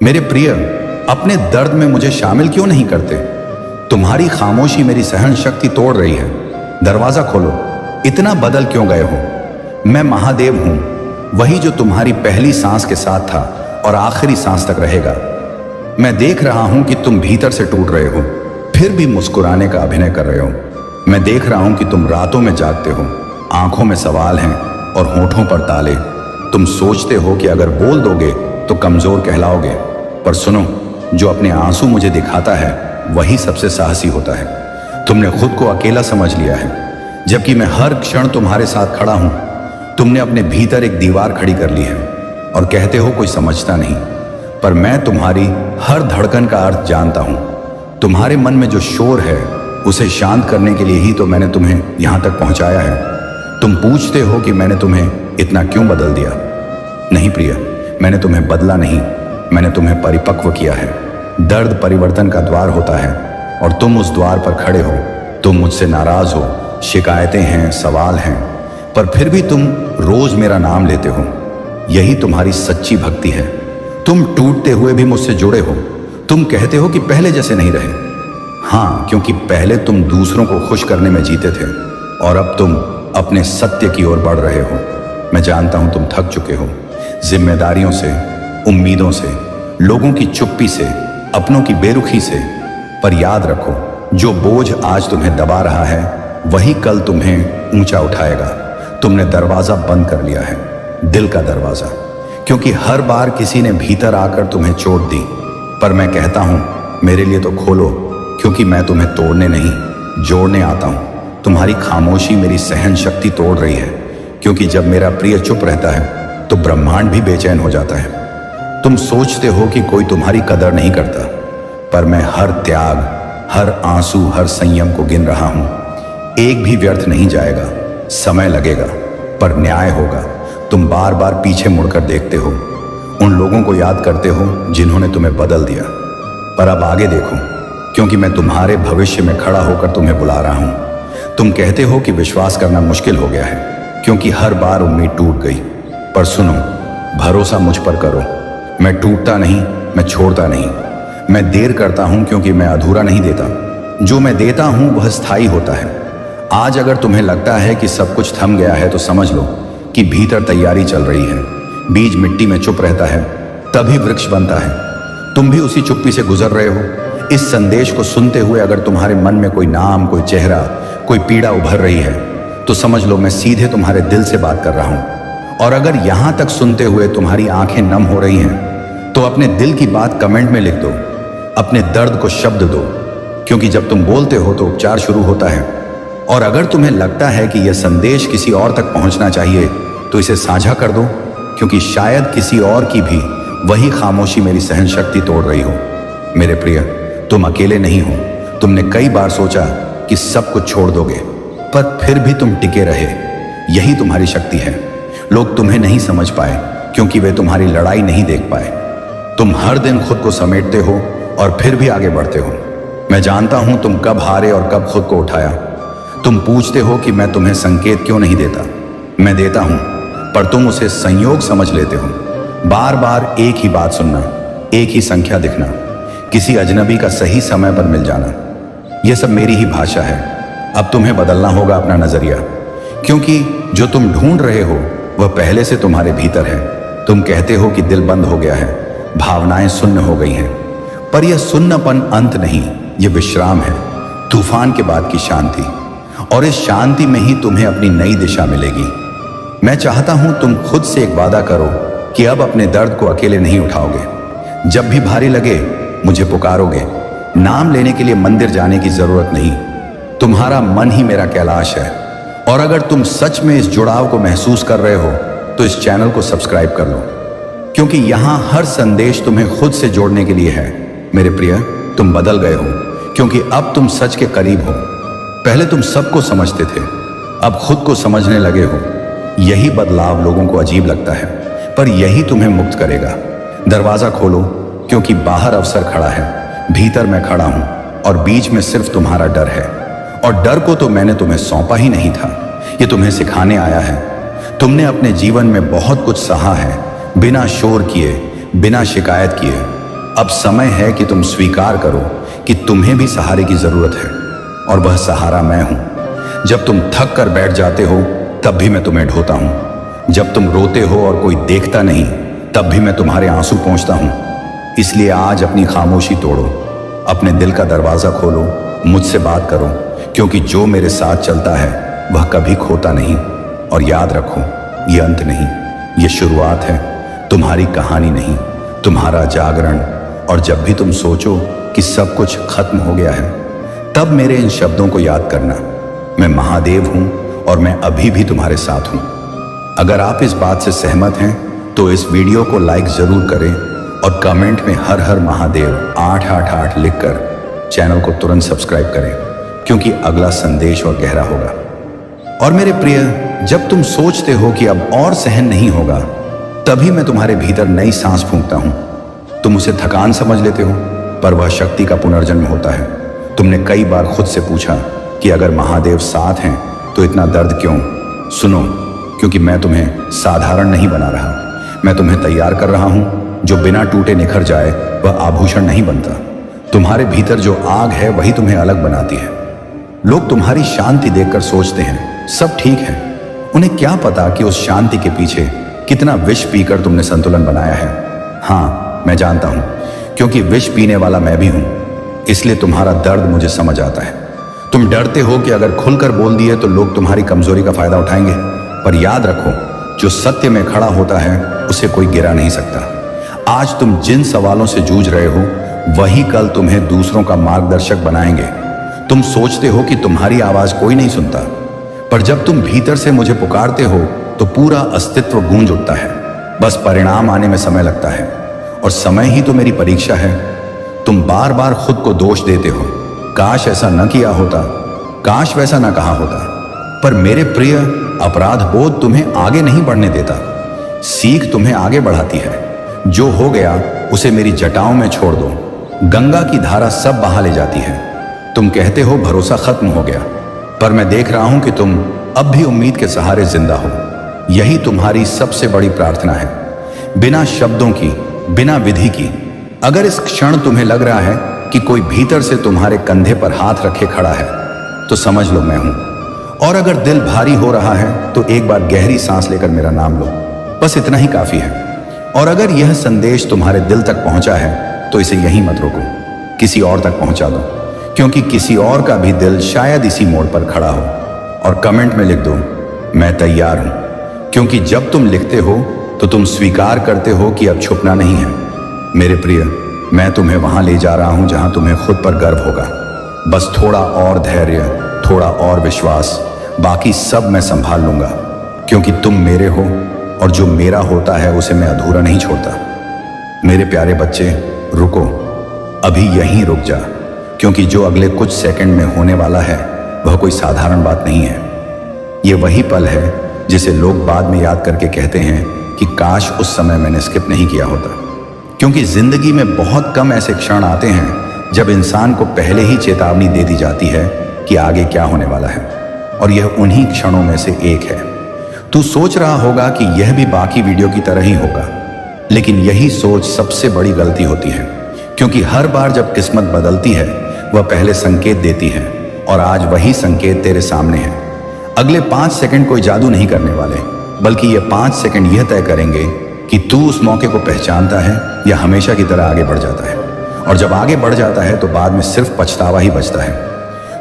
मेरे प्रिय, अपने दर्द में मुझे शामिल क्यों नहीं करते? तुम्हारी खामोशी मेरी सहन शक्ति तोड़ रही है। दरवाजा खोलो। इतना बदल क्यों गए हो? मैं महादेव हूं, वही जो तुम्हारी पहली सांस के साथ था और आखिरी सांस तक रहेगा। मैं देख रहा हूं कि तुम भीतर से टूट रहे हो, फिर भी मुस्कुराने का अभिनय कर रहे हो। मैं देख रहा हूं कि तुम रातों में जागते हो, आंखों में सवाल हैं और होठों पर ताले। तुम सोचते हो कि अगर बोल दोगे तो कमजोर कहलाओगे, पर सुनो, जो अपने आंसू मुझे दिखाता है वही सबसे साहसी होता है। तुमने खुद को अकेला समझ लिया है, जबकि मैं हर क्षण तुम्हारे साथ खड़ा हूं। तुमने अपने भीतर एक दीवार खड़ी कर ली है और कहते हो कोई समझता नहीं, पर मैं तुम्हारी हर धड़कन का अर्थ जानता हूं। तुम्हारे मन में जो शोर है उसे शांत करने के लिए ही तो मैंने तुम्हें यहां तक पहुंचाया है। तुम पूछते हो कि मैंने तुम्हें इतना क्यों बदल दिया। नहीं प्रिय, मैंने तुम्हें बदला नहीं, मैंने तुम्हें परिपक्व किया है। दर्द परिवर्तन का द्वार होता है और तुम उस द्वार पर खड़े हो। तुम मुझसे नाराज हो, शिकायतें हैं, सवाल हैं, पर फिर भी तुम रोज मेरा नाम लेते हो। यही तुम्हारी सच्ची भक्ति है। तुम टूटते हुए भी मुझसे जुड़े हो। तुम कहते हो कि पहले जैसे नहीं रहे। हाँ, क्योंकि पहले तुम दूसरों को खुश करने में जीते थे और अब तुम अपने सत्य की ओर बढ़ रहे हो। मैं जानता हूं तुम थक चुके हो, जिम्मेदारियों से, उम्मीदों से, लोगों की चुप्पी से, अपनों की बेरुखी से। पर याद रखो, जो बोझ आज तुम्हें दबा रहा है वही कल तुम्हें ऊंचा उठाएगा। तुमने दरवाजा बंद कर लिया है, दिल का दरवाजा, क्योंकि हर बार किसी ने भीतर आकर तुम्हें चोट दी। पर मैं कहता हूं, मेरे लिए तो खोलो, क्योंकि मैं तुम्हें तोड़ने नहीं, जोड़ने आता हूं। तुम्हारी खामोशी मेरी सहन शक्ति तोड़ रही है, क्योंकि जब मेरा प्रिय चुप रहता है तो ब्रह्मांड भी बेचैन हो जाता है। तुम सोचते हो कि कोई तुम्हारी कदर नहीं करता, पर मैं हर त्याग, हर आंसू, हर संयम को गिन रहा हूं। एक भी व्यर्थ नहीं जाएगा। समय लगेगा, पर न्याय होगा। तुम बार बार पीछे मुड़कर देखते हो, उन लोगों को याद करते हो जिन्होंने तुम्हें बदल दिया। पर अब आगे देखो, क्योंकि मैं तुम्हारे भविष्य में खड़ा होकर तुम्हें बुला रहा हूं। तुम कहते हो कि विश्वास करना मुश्किल हो गया है, क्योंकि हर बार उम्मीद टूट गई। पर सुनो, भरोसा मुझ पर करो। मैं टूटता नहीं, मैं छोड़ता नहीं। मैं देर करता हूं क्योंकि मैं अधूरा नहीं देता। जो मैं देता हूं वह स्थायी होता है। आज अगर तुम्हें लगता है कि सब कुछ थम गया है तो समझ लो कि भीतर तैयारी चल रही है। बीज मिट्टी में चुप रहता है, तभी वृक्ष बनता है। तुम भी उसी चुप्पी से गुजर रहे हो। इस संदेश को सुनते हुए अगर तुम्हारे मन में कोई नाम, कोई चेहरा, कोई पीड़ा उभर रही है तो समझ लो मैं सीधे तुम्हारे दिल से बात कर रहा हूं। और अगर यहां तक सुनते हुए तुम्हारी आंखें नम हो रही हैं तो अपने दिल की बात कमेंट में लिख दो, अपने दर्द को शब्द दो, क्योंकि जब तुम बोलते हो तो उपचार शुरू होता है। और अगर तुम्हें लगता है कि यह संदेश किसी और तक पहुंचना चाहिए तो इसे साझा कर दो, क्योंकि शायद किसी और की भी वही खामोशी मेरी सहन शक्ति तोड़ रही हो। मेरे प्रिय, तुम अकेले नहीं हो। तुमने कई बार सोचा कि सब कुछ छोड़ दोगे, पर फिर भी तुम टिके रहे। यही तुम्हारी शक्ति है। लोग तुम्हें नहीं समझ पाए क्योंकि वे तुम्हारी लड़ाई नहीं देख पाए। तुम हर दिन खुद को समेटते हो और फिर भी आगे बढ़ते हो। मैं जानता हूं तुम कब हारे और कब खुद को उठाया। तुम पूछते हो कि मैं तुम्हें संकेत क्यों नहीं देता। मैं देता हूं, पर तुम उसे संयोग समझ लेते हो। बार बार एक ही बात सुनना, एक ही संख्या दिखना, किसी अजनबी का सही समय पर मिल जाना, यह सब मेरी ही भाषा है। अब तुम्हें बदलना होगा अपना नजरिया, क्योंकि जो तुम ढूंढ रहे हो वह पहले से तुम्हारे भीतर है। तुम कहते हो कि दिल बंद हो गया है, भावनाएं शून्य हो गई हैं, पर यह शून्यपन अंत नहीं, यह विश्राम है, तूफान के बाद की शांति। और इस शांति में ही तुम्हें अपनी नई दिशा मिलेगी। मैं चाहता हूं तुम खुद से एक वादा करो कि अब अपने दर्द को अकेले नहीं उठाओगे। जब भी भारी लगे मुझे पुकारोगे। नाम लेने के लिए मंदिर जाने की जरूरत नहीं, तुम्हारा मन ही मेरा कैलाश है। और अगर तुम सच में इस जुड़ाव को महसूस कर रहे हो तो इस चैनल को सब्सक्राइब कर लो, क्योंकि यहां हर संदेश तुम्हें खुद से जोड़ने के लिए है। मेरे प्रिय, तुम बदल गए हो, क्योंकि अब तुम सच के करीब हो। पहले तुम सबको समझते थे, अब खुद को समझने लगे हो। यही बदलाव लोगों को अजीब लगता है, पर यही तुम्हें मुक्त करेगा। दरवाजा खोलो, क्योंकि बाहर अवसर खड़ा है, भीतर मैं खड़ा हूं और बीच में सिर्फ तुम्हारा डर है। और डर को तो मैंने तुम्हें सौंपा ही नहीं था, ये तुम्हें सिखाने आया है। तुमने अपने जीवन में बहुत कुछ सहा है, बिना शोर किए, बिना शिकायत किए। अब समय है कि तुम स्वीकार करो कि तुम्हें भी सहारे की जरूरत है, और वह सहारा मैं हूं। जब तुम थक कर बैठ जाते हो तब भी मैं तुम्हें ढोता हूं। जब तुम रोते हो और कोई देखता नहीं तब भी मैं तुम्हारे आंसू पोंछता हूं। इसलिए आज अपनी खामोशी तोड़ो, अपने दिल का दरवाजा खोलो, मुझसे बात करो, क्योंकि जो मेरे साथ चलता है वह कभी खोता नहीं। और याद रखो, ये अंत नहीं, ये शुरुआत है, तुम्हारी कहानी नहीं, तुम्हारा जागरण। और जब भी तुम सोचो कि सब कुछ खत्म हो गया है, तब मेरे इन शब्दों को याद करना, मैं महादेव हूं और मैं अभी भी तुम्हारे साथ हूं। अगर आप इस बात से सहमत हैं तो इस वीडियो को लाइक जरूर करें और कमेंट में हर हर महादेव 888 लिखकर चैनल को तुरंत सब्सक्राइब करें, क्योंकि अगला संदेश और गहरा होगा। और मेरे प्रिय, जब तुम सोचते हो कि अब और सहन नहीं होगा, तभी मैं तुम्हारे भीतर नई सांस फूंकता हूं। तुम उसे थकान समझ लेते हो, पर वह शक्ति का पुनर्जन्म होता है। तुमने कई बार खुद से पूछा कि अगर महादेव साथ हैं तो इतना दर्द क्यों? सुनो, क्योंकि मैं तुम्हें साधारण नहीं बना रहा, मैं तुम्हें तैयार कर रहा हूं। जो बिना टूटे निखर जाए वह आभूषण नहीं बनता। तुम्हारे भीतर जो आग है वही तुम्हें अलग बनाती है। लोग तुम्हारी शांति देखकर सोचते हैं सब ठीक है। उन्हें क्या पता कि उस शांति के पीछे कितना विष पीकर तुमने संतुलन बनाया है। हाँ, मैं जानता हूं, क्योंकि विष पीने वाला मैं भी हूं, इसलिए तुम्हारा दर्द मुझे समझ आता है। तुम डरते हो कि अगर खुलकर बोल दिए तो लोग तुम्हारी कमजोरी का फायदा उठाएंगे, पर याद रखो, जो सत्य में खड़ा होता है उसे कोई गिरा नहीं सकता। आज तुम जिन सवालों से जूझ रहे हो वही कल तुम्हें दूसरों का मार्गदर्शक बनाएंगे। तुम सोचते हो कि तुम्हारी आवाज कोई नहीं सुनता, पर जब तुम भीतर से मुझे पुकारते हो तो पूरा अस्तित्व गूंज उठता है। बस परिणाम आने में समय लगता है, और समय ही तो मेरी परीक्षा है। तुम बार बार खुद को दोष देते हो, काश ऐसा न किया होता, काश वैसा न कहा होता। पर मेरे प्रिय, अपराध बोध तुम्हें आगे नहीं बढ़ने देता, सीख तुम्हें आगे बढ़ाती है। जो हो गया उसे मेरी जटाओं में छोड़ दो, गंगा की धारा सब बहा ले जाती है। तुम कहते हो भरोसा खत्म हो गया, पर मैं देख रहा हूं कि तुम अब भी उम्मीद के सहारे जिंदा हो। यही तुम्हारी सबसे बड़ी प्रार्थना है, बिना शब्दों की, बिना विधि की। अगर इस क्षण तुम्हें लग रहा है कि कोई भीतर से तुम्हारे कंधे पर हाथ रखे खड़ा है, तो समझ लो मैं हूं। और अगर दिल भारी हो रहा है तो एक बार गहरी सांस लेकर मेरा नाम लो, बस इतना ही काफी है। और अगर यह संदेश तुम्हारे दिल तक पहुंचा है तो इसे यहीं मत रोको, किसी और तक पहुंचा दो, क्योंकि किसी और का भी दिल शायद इसी मोड़ पर खड़ा हो। और कमेंट में लिख दो, मैं तैयार हूं, क्योंकि जब तुम लिखते हो तो तुम स्वीकार करते हो कि अब छुपना नहीं है। मेरे प्रिय, मैं तुम्हें वहां ले जा रहा हूं जहां तुम्हें खुद पर गर्व होगा। बस थोड़ा और धैर्य, थोड़ा और विश्वास, बाकी सब मैं संभाल लूंगा, क्योंकि तुम मेरे हो और जो मेरा होता है उसे मैं अधूरा नहीं छोड़ता। मेरे प्यारे बच्चे, रुको, अभी यहीं रुक जा, क्योंकि जो अगले कुछ सेकंड में होने वाला है वह कोई साधारण बात नहीं है। यह वही पल है जिसे लोग बाद में याद करके कहते हैं कि काश उस समय मैंने स्किप नहीं किया होता। क्योंकि जिंदगी में बहुत कम ऐसे क्षण आते हैं जब इंसान को पहले ही चेतावनी दे दी जाती है कि आगे क्या होने वाला है, और यह उन्हीं क्षणों में से एक है। तू सोच रहा होगा कि यह भी बाकी वीडियो की तरह ही होगा, लेकिन यही सोच सबसे बड़ी गलती होती है, क्योंकि हर बार जब किस्मत बदलती है वह पहले संकेत देती है, और आज वही संकेत तेरे सामने है। अगले 5 सेकंड कोई जादू नहीं करने वाले, बल्कि ये 5 सेकंड यह तय करेंगे कि तू उस मौके को पहचानता है या हमेशा की तरह आगे बढ़ जाता है। और जब आगे बढ़ जाता है तो बाद में सिर्फ पछतावा ही बचता है।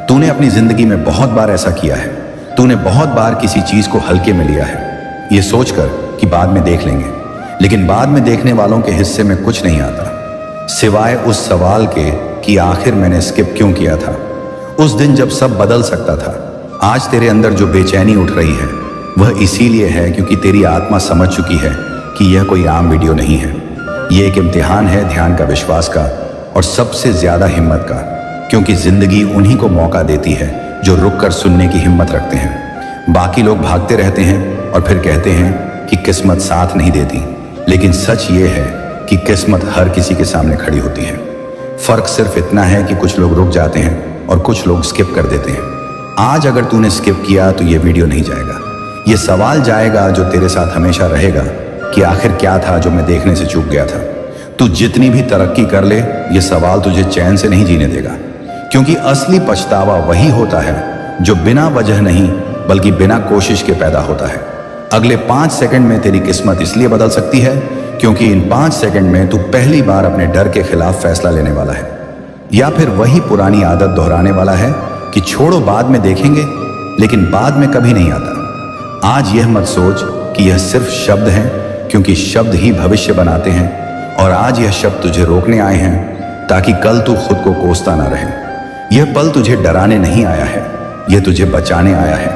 तूने अपनी जिंदगी में बहुत बार ऐसा किया है, तूने बहुत बार किसी चीज को हल्के में लिया है, ये सोचकर कि बाद में देख लेंगे, लेकिन बाद में देखने वालों के हिस्से में कुछ नहीं आता सिवाय उस सवाल के कि आखिर मैंने स्किप क्यों किया था। उस दिन जब सब बदल सकता था। आज तेरे अंदर जो बेचैनी उठ रही है वह इसीलिए है क्योंकि तेरी आत्मा समझ चुकी है कि यह कोई आम वीडियो नहीं है। यह एक इम्तिहान है ध्यान का, विश्वास का, और सबसे ज्यादा हिम्मत का, क्योंकि जिंदगी उन्हीं को मौका देती है जो रुक कर सुनने की हिम्मत रखते हैं। बाकी लोग भागते रहते हैं और फिर कहते हैं कि किस्मत साथ नहीं देती, लेकिन सच ये है कि किस्मत हर किसी के सामने खड़ी होती है। फर्क सिर्फ इतना है कि कुछ लोग रुक जाते हैं और कुछ लोग स्किप कर देते हैं। आज अगर तूने स्किप किया तो ये वीडियो नहीं जाएगा, ये सवाल जाएगा जो तेरे साथ हमेशा रहेगा कि आखिर क्या था जो मैं देखने से चूक गया था। तू जितनी भी तरक्की कर ले, ये सवाल तुझे चैन से नहीं जीने देगा, क्योंकि असली पछतावा वही होता है जो बिना वजह नहीं बल्कि बिना कोशिश के पैदा होता है। अगले 5 सेकंड में तेरी किस्मत इसलिए बदल सकती है क्योंकि इन 5 सेकंड में तू पहली बार अपने डर के खिलाफ फैसला लेने वाला है, या फिर वही पुरानी आदत दोहराने वाला है कि छोड़ो बाद में देखेंगे, लेकिन बाद में कभी नहीं आता। आज यह मत सोच कि यह सिर्फ शब्द हैं, क्योंकि शब्द ही भविष्य बनाते हैं, और आज यह शब्द तुझे रोकने आए हैं ताकि कल तू खुद को कोसता ना रहे। यह पल तुझे डराने नहीं आया है, यह तुझे बचाने आया है,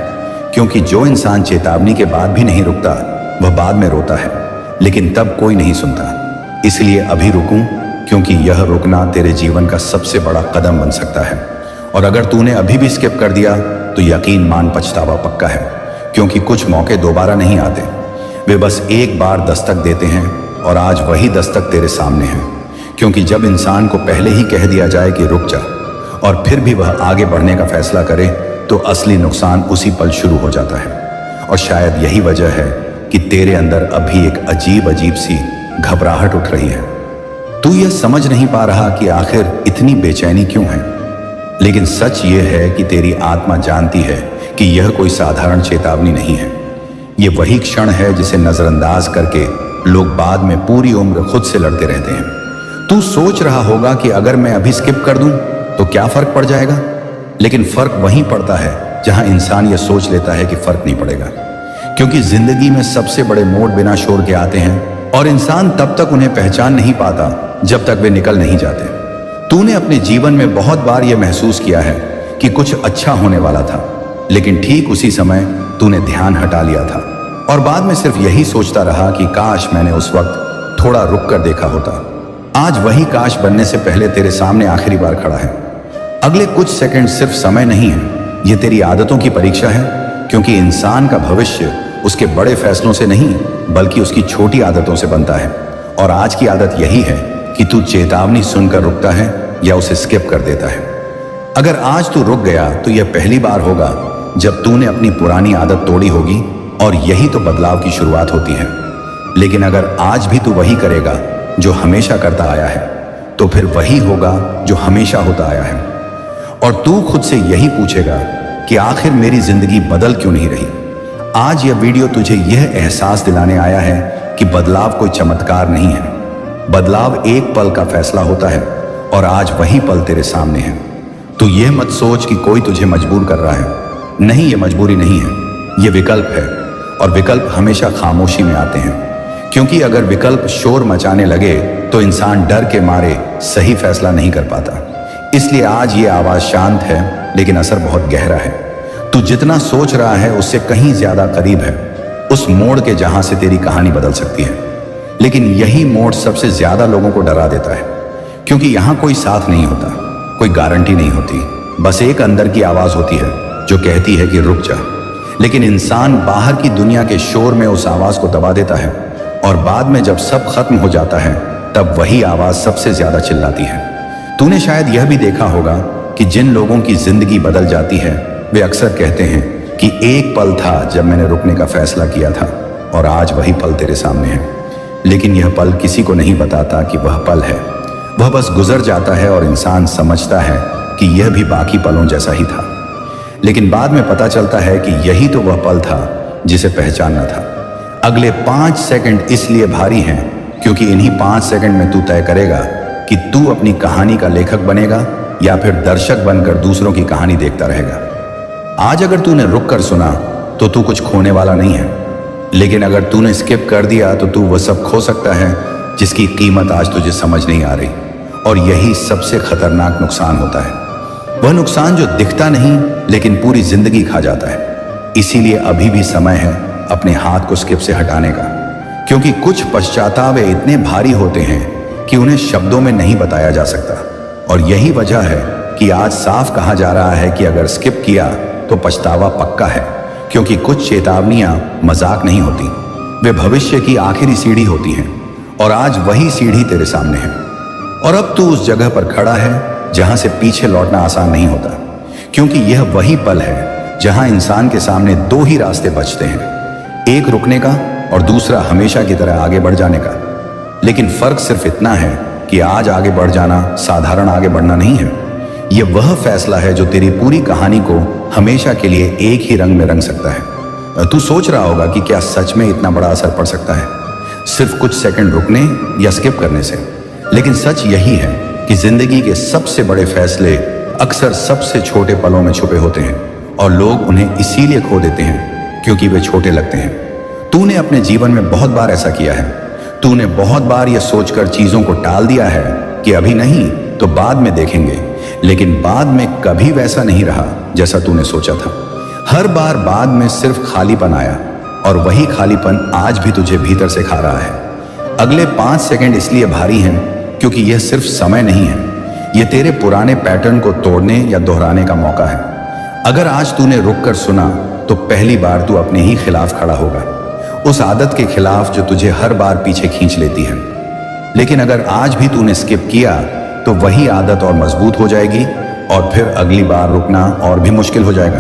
क्योंकि जो इंसान चेतावनी के बाद भी नहीं रुकता वह बाद में रोता है, लेकिन तब कोई नहीं सुनता। इसलिए अभी रुकूं, क्योंकि यह रुकना तेरे जीवन का सबसे बड़ा कदम बन सकता है। और अगर तूने अभी भी स्किप कर दिया तो यकीन मान पछतावा पक्का है, क्योंकि कुछ मौके दोबारा नहीं आते, वे बस एक बार दस्तक देते हैं, और आज वही दस्तक तेरे सामने है। क्योंकि जब इंसान को पहले ही कह दिया जाए कि रुक जा, और फिर भी वह आगे बढ़ने का फैसला करे, तो असली नुकसान उसी पल शुरू हो जाता है। और शायद यही वजह है कि तेरे अंदर अभी एक अजीब अजीब सी घबराहट उठ रही है। तू यह समझ नहीं पा रहा कि आखिर इतनी बेचैनी क्यों है, लेकिन सच यह है कि तेरी आत्मा जानती है कि यह कोई साधारण चेतावनी नहीं है। यह वही क्षण है जिसे नजरअंदाज करके लोग बाद में पूरी उम्र खुद से लड़ते रहते हैं। तू सोच रहा होगा कि अगर मैं अभी स्किप कर दूं तो क्या फर्क पड़ जाएगा, लेकिन फर्क वहीं पड़ता है जहां इंसान यह सोच लेता है कि फर्क नहीं पड़ेगा। क्योंकि जिंदगी में सबसे बड़े मोड़ बिना शोर के आते हैं, और इंसान तब तक उन्हें पहचान नहीं पाता जब तक वे निकल नहीं जाते। तूने अपने जीवन में बहुत बार यह महसूस किया है कि कुछ अच्छा होने वाला था, लेकिन ठीक उसी समय तूने ध्यान हटा लिया था, और बाद में सिर्फ यही सोचता रहा कि काश मैंने उस वक्त थोड़ा रुक कर देखा होता। आज वही काश बनने से पहले तेरे सामने आखिरी बार खड़ा है। अगले कुछ सेकंड सिर्फ समय नहीं है, ये तेरी आदतों की परीक्षा है, क्योंकि इंसान का भविष्य उसके बड़े फैसलों से नहीं बल्कि उसकी छोटी आदतों से बनता है। और आज की आदत यही है कि तू चेतावनी सुनकर रुकता है या उसे स्किप कर देता है। अगर आज तू रुक गया तो यह पहली बार होगा जब तूने अपनी पुरानी आदत तोड़ी होगी, और यही तो बदलाव की शुरुआत होती है। लेकिन अगर आज भी तू वही करेगा जो हमेशा करता आया है, तो फिर वही होगा जो हमेशा होता आया है। और तू खुद से यही पूछेगा कि आखिर मेरी जिंदगी बदल क्यों नहीं रही। आज यह वीडियो तुझे यह एहसास दिलाने आया है कि बदलाव कोई चमत्कार नहीं है। बदलाव एक पल का फैसला होता है, और आज वही पल तेरे सामने है। तू यह मत सोच कि कोई तुझे मजबूर कर रहा है। नहीं, यह मजबूरी नहीं है, यह विकल्प है, और विकल्प हमेशा खामोशी में आते हैं। क्योंकि अगर विकल्प शोर मचाने लगे तो इंसान डर के मारे सही फैसला नहीं कर पाता। इसलिए आज ये आवाज शांत है, लेकिन असर बहुत गहरा है। तू जितना सोच रहा है उससे कहीं ज्यादा करीब है उस मोड़ के जहां से तेरी कहानी बदल सकती है। लेकिन यही मोड़ सबसे ज्यादा लोगों को डरा देता है, क्योंकि यहां कोई साथ नहीं होता, कोई गारंटी नहीं होती, बस एक अंदर की आवाज होती है जो कहती है कि रुक जा। लेकिन इंसान बाहर की दुनिया के शोर में उस आवाज को दबा देता है, और बाद में जब सब खत्म हो जाता है तब वही आवाज सबसे ज्यादा चिल्लाती है। तूने शायद यह भी देखा होगा कि जिन लोगों की जिंदगी बदल जाती है वे अक्सर कहते हैं कि एक पल था जब मैंने रुकने का फैसला किया था, और आज वही पल तेरे सामने है। लेकिन यह पल किसी को नहीं बताता कि वह पल है। वह बस गुजर जाता है और इंसान समझता है कि यह भी बाकी पलों जैसा ही था। लेकिन बाद में पता चलता है कि यही तो वह पल था जिसे पहचानना था। अगले 5 सेकंड इसलिए भारी हैं क्योंकि इन्हीं 5 सेकंड में तू तय करेगा कि तू अपनी कहानी का लेखक बनेगा या फिर दर्शक बनकर दूसरों की कहानी देखता रहेगा। आज अगर तूने रुक कर सुना तो तू कुछ खोने वाला नहीं है, लेकिन अगर तूने स्किप कर दिया तो तू वह सब खो सकता है जिसकी कीमत आज तुझे समझ नहीं आ रही। और यही सबसे खतरनाक नुकसान होता है, वह नुकसान जो दिखता नहीं लेकिन पूरी जिंदगी खा जाता है। इसीलिए अभी भी समय है अपने हाथ को स्किप से हटाने का, क्योंकि कुछ पश्चाताप इतने भारी होते हैं कि उन्हें शब्दों में नहीं बताया जा सकता। और यही वजह है कि आज साफ कहा जा रहा है कि अगर स्किप किया तो पछतावा पक्का है, क्योंकि कुछ चेतावनियां मजाक नहीं होती, वे भविष्य की आखिरी सीढ़ी होती हैं। और आज वही सीढ़ी तेरे सामने है, और अब तू उस जगह पर खड़ा है जहां से पीछे लौटना आसान नहीं होता, क्योंकि यह वही पल है जहां इंसान के सामने 2 ही रास्ते बचते हैं, एक रुकने का और दूसरा हमेशा की तरह आगे बढ़ जाने का। लेकिन फर्क सिर्फ इतना है कि आज आगे बढ़ जाना साधारण आगे बढ़ना नहीं है। यह वह फैसला है जो तेरी पूरी कहानी को हमेशा के लिए एक ही रंग में रंग सकता है। तू सोच रहा होगा कि क्या सच में इतना बड़ा असर पड़ सकता है सिर्फ कुछ सेकंड रुकने या स्किप करने से। लेकिन सच यही है कि जिंदगी के सबसे बड़े फैसले अक्सर सबसे छोटे पलों में छुपे होते हैं और लोग उन्हें इसीलिए खो देते हैं क्योंकि वे छोटे लगते हैं। तूने अपने जीवन में बहुत बार ऐसा किया है। तूने बहुत बार यह सोचकर चीजों को टाल दिया है कि अभी नहीं तो बाद में देखेंगे, लेकिन बाद में कभी वैसा नहीं रहा जैसा तूने सोचा था। हर बार बाद में सिर्फ खालीपन आया और वही खालीपन आज भी तुझे भीतर से खा रहा है। अगले 5 सेकंड इसलिए भारी हैं क्योंकि यह सिर्फ समय नहीं है, यह तेरे पुराने पैटर्न को तोड़ने या दोहराने का मौका है। अगर आज तूने रुक कर सुना तो पहली बार तू अपने ही खिलाफ खड़ा होगा, उस आदत के खिलाफ जो तुझे हर बार पीछे खींच लेती है। लेकिन अगर आज भी तूने स्किप किया तो वही आदत और मजबूत हो जाएगी और फिर अगली बार रुकना और भी मुश्किल हो जाएगा,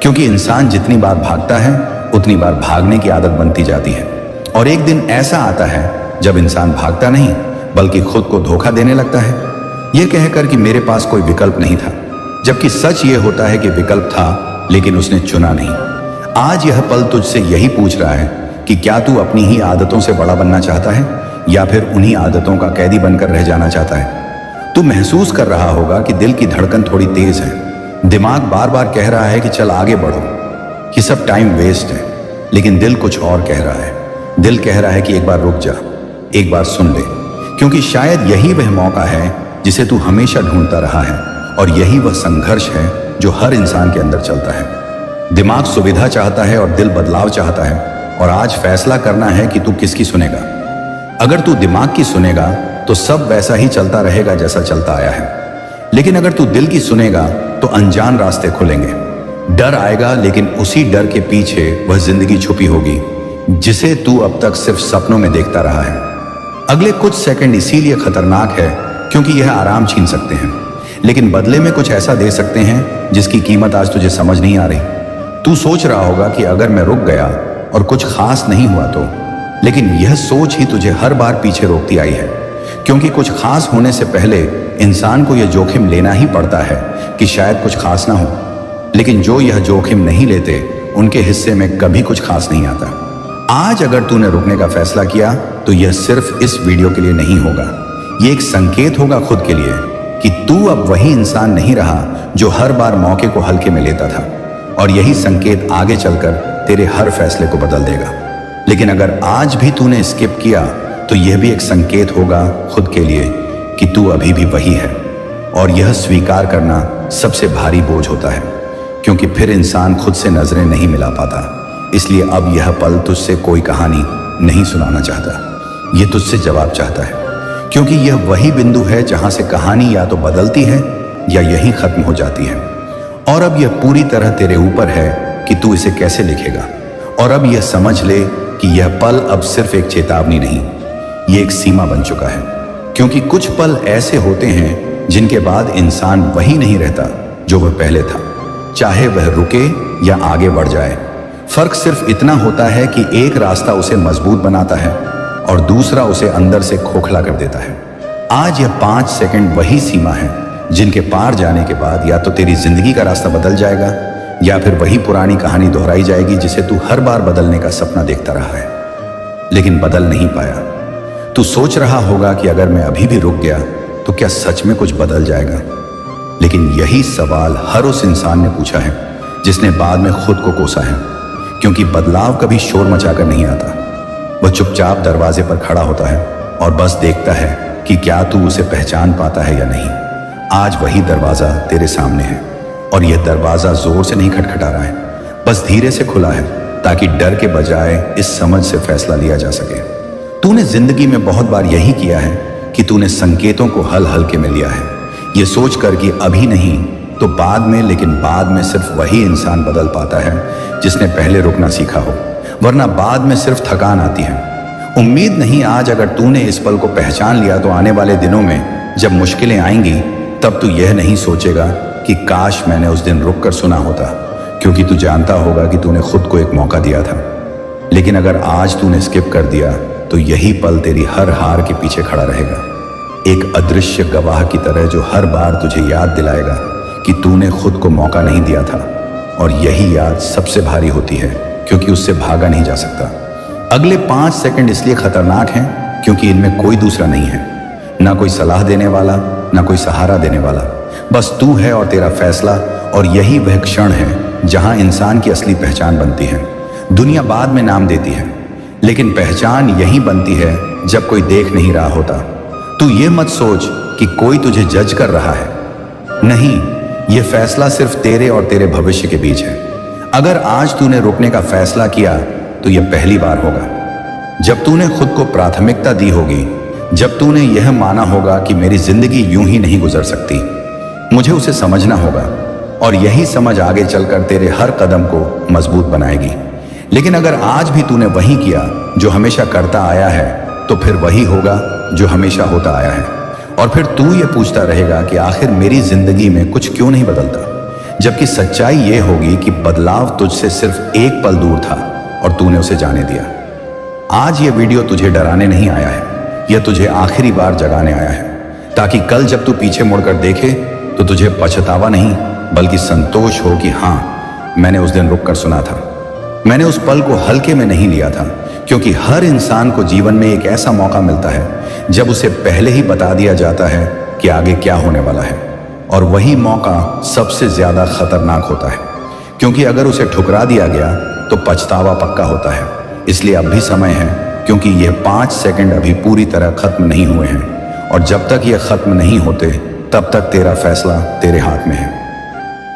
क्योंकि इंसान जितनी बार भागता है उतनी बार भागने की आदत बनती जाती है। और एक दिन ऐसा आता है जब इंसान भागता नहीं बल्कि खुद को धोखा देने लगता है, यह कहकर कि मेरे पास कोई विकल्प नहीं था, जबकि सच यह होता है कि विकल्प था लेकिन उसने चुना नहीं। आज यह पल तुझसे यही पूछ रहा है कि क्या तू अपनी ही आदतों से बड़ा बनना चाहता है या फिर उन्हीं आदतों का कैदी बनकर रह जाना चाहता है। तू महसूस कर रहा होगा कि दिल की धड़कन थोड़ी तेज है, दिमाग बार बार कह रहा है कि चल आगे बढ़ो, कि सब टाइम वेस्ट है, लेकिन दिल कुछ और कह रहा है। दिल कह रहा है कि एक बार रुक जा, एक बार सुन ले, क्योंकि शायद यही वह मौका है जिसे तू हमेशा ढूंढता रहा है और यही वह संघर्ष है जो हर इंसान के अंदर चलता है। दिमाग सुविधा चाहता है और दिल बदलाव चाहता है, और आज फैसला करना है कि तू किसकी सुनेगा। अगर तू दिमाग की सुनेगा तो सब वैसा ही चलता रहेगा जैसा चलता आया है, लेकिन अगर तू दिल की सुनेगा तो अनजान रास्ते खुलेंगे। डर आएगा, लेकिन उसी डर के पीछे वह जिंदगी छुपी होगी जिसे तू अब तक सिर्फ सपनों में देखता रहा है। अगले कुछ सेकंड इसीलिए खतरनाक है क्योंकि यह आराम छीन सकते हैं, लेकिन बदले में कुछ ऐसा दे सकते हैं जिसकी कीमत आज तुझे समझ नहीं आ रही। तू सोच रहा होगा कि अगर मैं रुक गया और कुछ खास नहीं हुआ तो, लेकिन यह सोच ही तुझे हर बार पीछे रोकती आई है, क्योंकि कुछ खास होने से पहले इंसान को यह जोखिम लेना ही पड़ता है कि शायद कुछ खास ना हो। लेकिन जो यह जोखिम नहीं लेते उनके हिस्से में कभी कुछ खास नहीं आता। आज अगर तूने रुकने का फैसला किया तो यह सिर्फ इस वीडियो के लिए नहीं होगा, यह एक संकेत होगा खुद के लिए कि तू अब वही इंसान नहीं रहा जो हर बार मौके को हल्के में लेता था, और यही संकेत आगे चलकर तेरे हर फैसले को बदल देगा। लेकिन अगर आज भी तूने स्किप किया तो यह भी एक संकेत होगा खुद के लिए कि तू अभी भी वही है, और यह स्वीकार करना सबसे भारी बोझ होता है, क्योंकि फिर इंसान खुद से नजरें नहीं मिला पाता। इसलिए अब यह पल तुझसे कोई कहानी नहीं सुनाना चाहता, यह तुझसे जवाब चाहता है, क्योंकि यह वही बिंदु है जहां से कहानी या तो बदलती है या यहीं खत्म हो जाती है। और अब यह पूरी तरह तेरे ऊपर है कि तू इसे कैसे लिखेगा। और अब यह समझ ले कि यह पल अब सिर्फ एक चेतावनी नहीं, यह एक सीमा बन चुका है, क्योंकि कुछ पल ऐसे होते हैं जिनके बाद इंसान वही नहीं रहता जो वह पहले था, चाहे वह रुके या आगे बढ़ जाए। फर्क सिर्फ इतना होता है कि एक रास्ता उसे मजबूत बनाता है और दूसरा उसे अंदर से खोखला कर देता है। आज यह 5 सेकंड वही सीमा है जिनके पार जाने के बाद या तो तेरी जिंदगी का रास्ता बदल जाएगा या फिर वही पुरानी कहानी दोहराई जाएगी जिसे तू हर बार बदलने का सपना देखता रहा है लेकिन बदल नहीं पाया। तू सोच रहा होगा कि अगर मैं अभी भी रुक गया तो क्या सच में कुछ बदल जाएगा, लेकिन यही सवाल हर उस इंसान ने पूछा है जिसने बाद में खुद को कोसा है, क्योंकि बदलाव कभी शोर मचाकर नहीं आता। वह चुपचाप दरवाजे पर खड़ा होता है और बस देखता है कि क्या तू उसे पहचान पाता है या नहीं। आज वही दरवाजा तेरे सामने है, और यह दरवाजा जोर से नहीं खटखटा रहा है, बस धीरे से खुला है ताकि डर के बजाय इस समझ से फैसला लिया जा सके। तूने जिंदगी में बहुत बार यही किया है कि तूने संकेतों को हल्के में लिया है, यह सोचकर कि अभी नहीं तो बाद में, लेकिन बाद में सिर्फ वही इंसान बदल पाता है जिसने पहले रुकना सीखा हो, वरना बाद में सिर्फ थकान आती है। उम्मीद नहीं, आज अगर तूने इस पल को पहचान लिया तो आने वाले दिनों में जब मुश्किलें आएंगी तब तू यह नहीं सोचेगा कि काश मैंने उस दिन रुक कर सुना होता, क्योंकि तू जानता होगा कि तूने खुद को एक मौका दिया था। लेकिन अगर आज तूने स्किप कर दिया तो यही पल तेरी हर हार के पीछे खड़ा रहेगा, एक अदृश्य गवाह की तरह जो हर बार तुझे याद दिलाएगा कि तूने खुद को मौका नहीं दिया था। और यही याद सबसे भारी होती है, क्योंकि उससे भागा नहीं जा सकता। अगले 5 सेकंड इसलिए खतरनाक हैं क्योंकि इनमें कोई दूसरा नहीं है, ना कोई सलाह देने वाला, ना कोई सहारा देने वाला, बस तू है और तेरा फैसला। और यही वह क्षण है जहां इंसान की असली पहचान बनती है। दुनिया बाद में नाम देती है, लेकिन पहचान यही बनती है जब कोई देख नहीं रहा होता। तू ये मत सोच कि कोई तुझे जज कर रहा है, नहीं, यह फैसला सिर्फ तेरे और तेरे भविष्य के बीच है। अगर आज तूने रुकने का फैसला किया तो यह पहली बार होगा जब तूने खुद को प्राथमिकता दी होगी, जब तूने यह माना होगा कि मेरी जिंदगी यूं ही नहीं गुजर सकती, मुझे उसे समझना होगा। और यही समझ आगे चलकर तेरे हर कदम को मजबूत बनाएगी। लेकिन अगर आज भी तूने वही किया जो हमेशा करता आया है, तो फिर वही होगा जो हमेशा होता आया है। और फिर तू ये पूछता रहेगा कि आखिर मेरी जिंदगी में कुछ क्यों नहीं बदलता, जबकि सच्चाई ये होगी कि बदलाव तुझसे सिर्फ एक पल दूर था और तूने उसे जाने दिया। आज ये वीडियो तुझे डराने नहीं आया है, यह तुझे आखिरी बार जगाने आया है, ताकि कल जब तू पीछे मुड़कर देखे तो तुझे पछतावा नहीं बल्कि संतोष हो कि हाँ, मैंने उस दिन रुककर सुना था, मैंने उस पल को हल्के में नहीं लिया था। क्योंकि हर इंसान को जीवन में एक ऐसा मौका मिलता है जब उसे पहले ही बता दिया जाता है कि आगे क्या होने वाला है, और वही मौका सबसे ज्यादा खतरनाक होता है, क्योंकि अगर उसे ठुकरा दिया गया तो पछतावा पक्का होता है। इसलिए अब भी समय है, क्योंकि यह 5 सेकंड अभी पूरी तरह खत्म नहीं हुए हैं, और जब तक ये खत्म नहीं होते तब तक तेरा फैसला तेरे हाथ में है।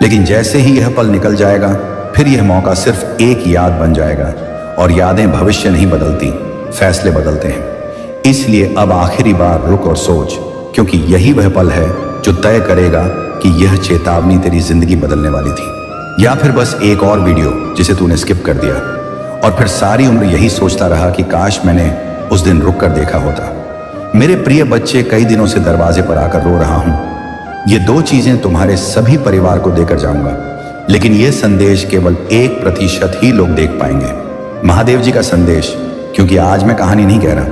लेकिन जैसे ही यह पल निकल जाएगा, फिर यह मौका सिर्फ एक याद बन जाएगा, और यादें भविष्य नहीं बदलती, फैसले बदलते हैं। इसलिए अब आखिरी बार रुक और सोच, क्योंकि यही वह पल है जो तय करेगा कि यह चेतावनी तेरी जिंदगी बदलने वाली थी, या फिर बस एक और वीडियो जिसे तूने स्किप कर दिया और फिर सारी उम्र यही सोचता रहा कि काश मैंने उस दिन रुक कर देखा होता। मेरे प्रिय बच्चे, कई दिनों से दरवाजे पर आकर रो रहा हूं। ये 2 चीजें तुम्हारे सभी परिवार को देकर जाऊंगा, लेकिन यह संदेश केवल 1% ही लोग देख पाएंगे। महादेव जी का संदेश, क्योंकि आज मैं कहानी नहीं कह रहा,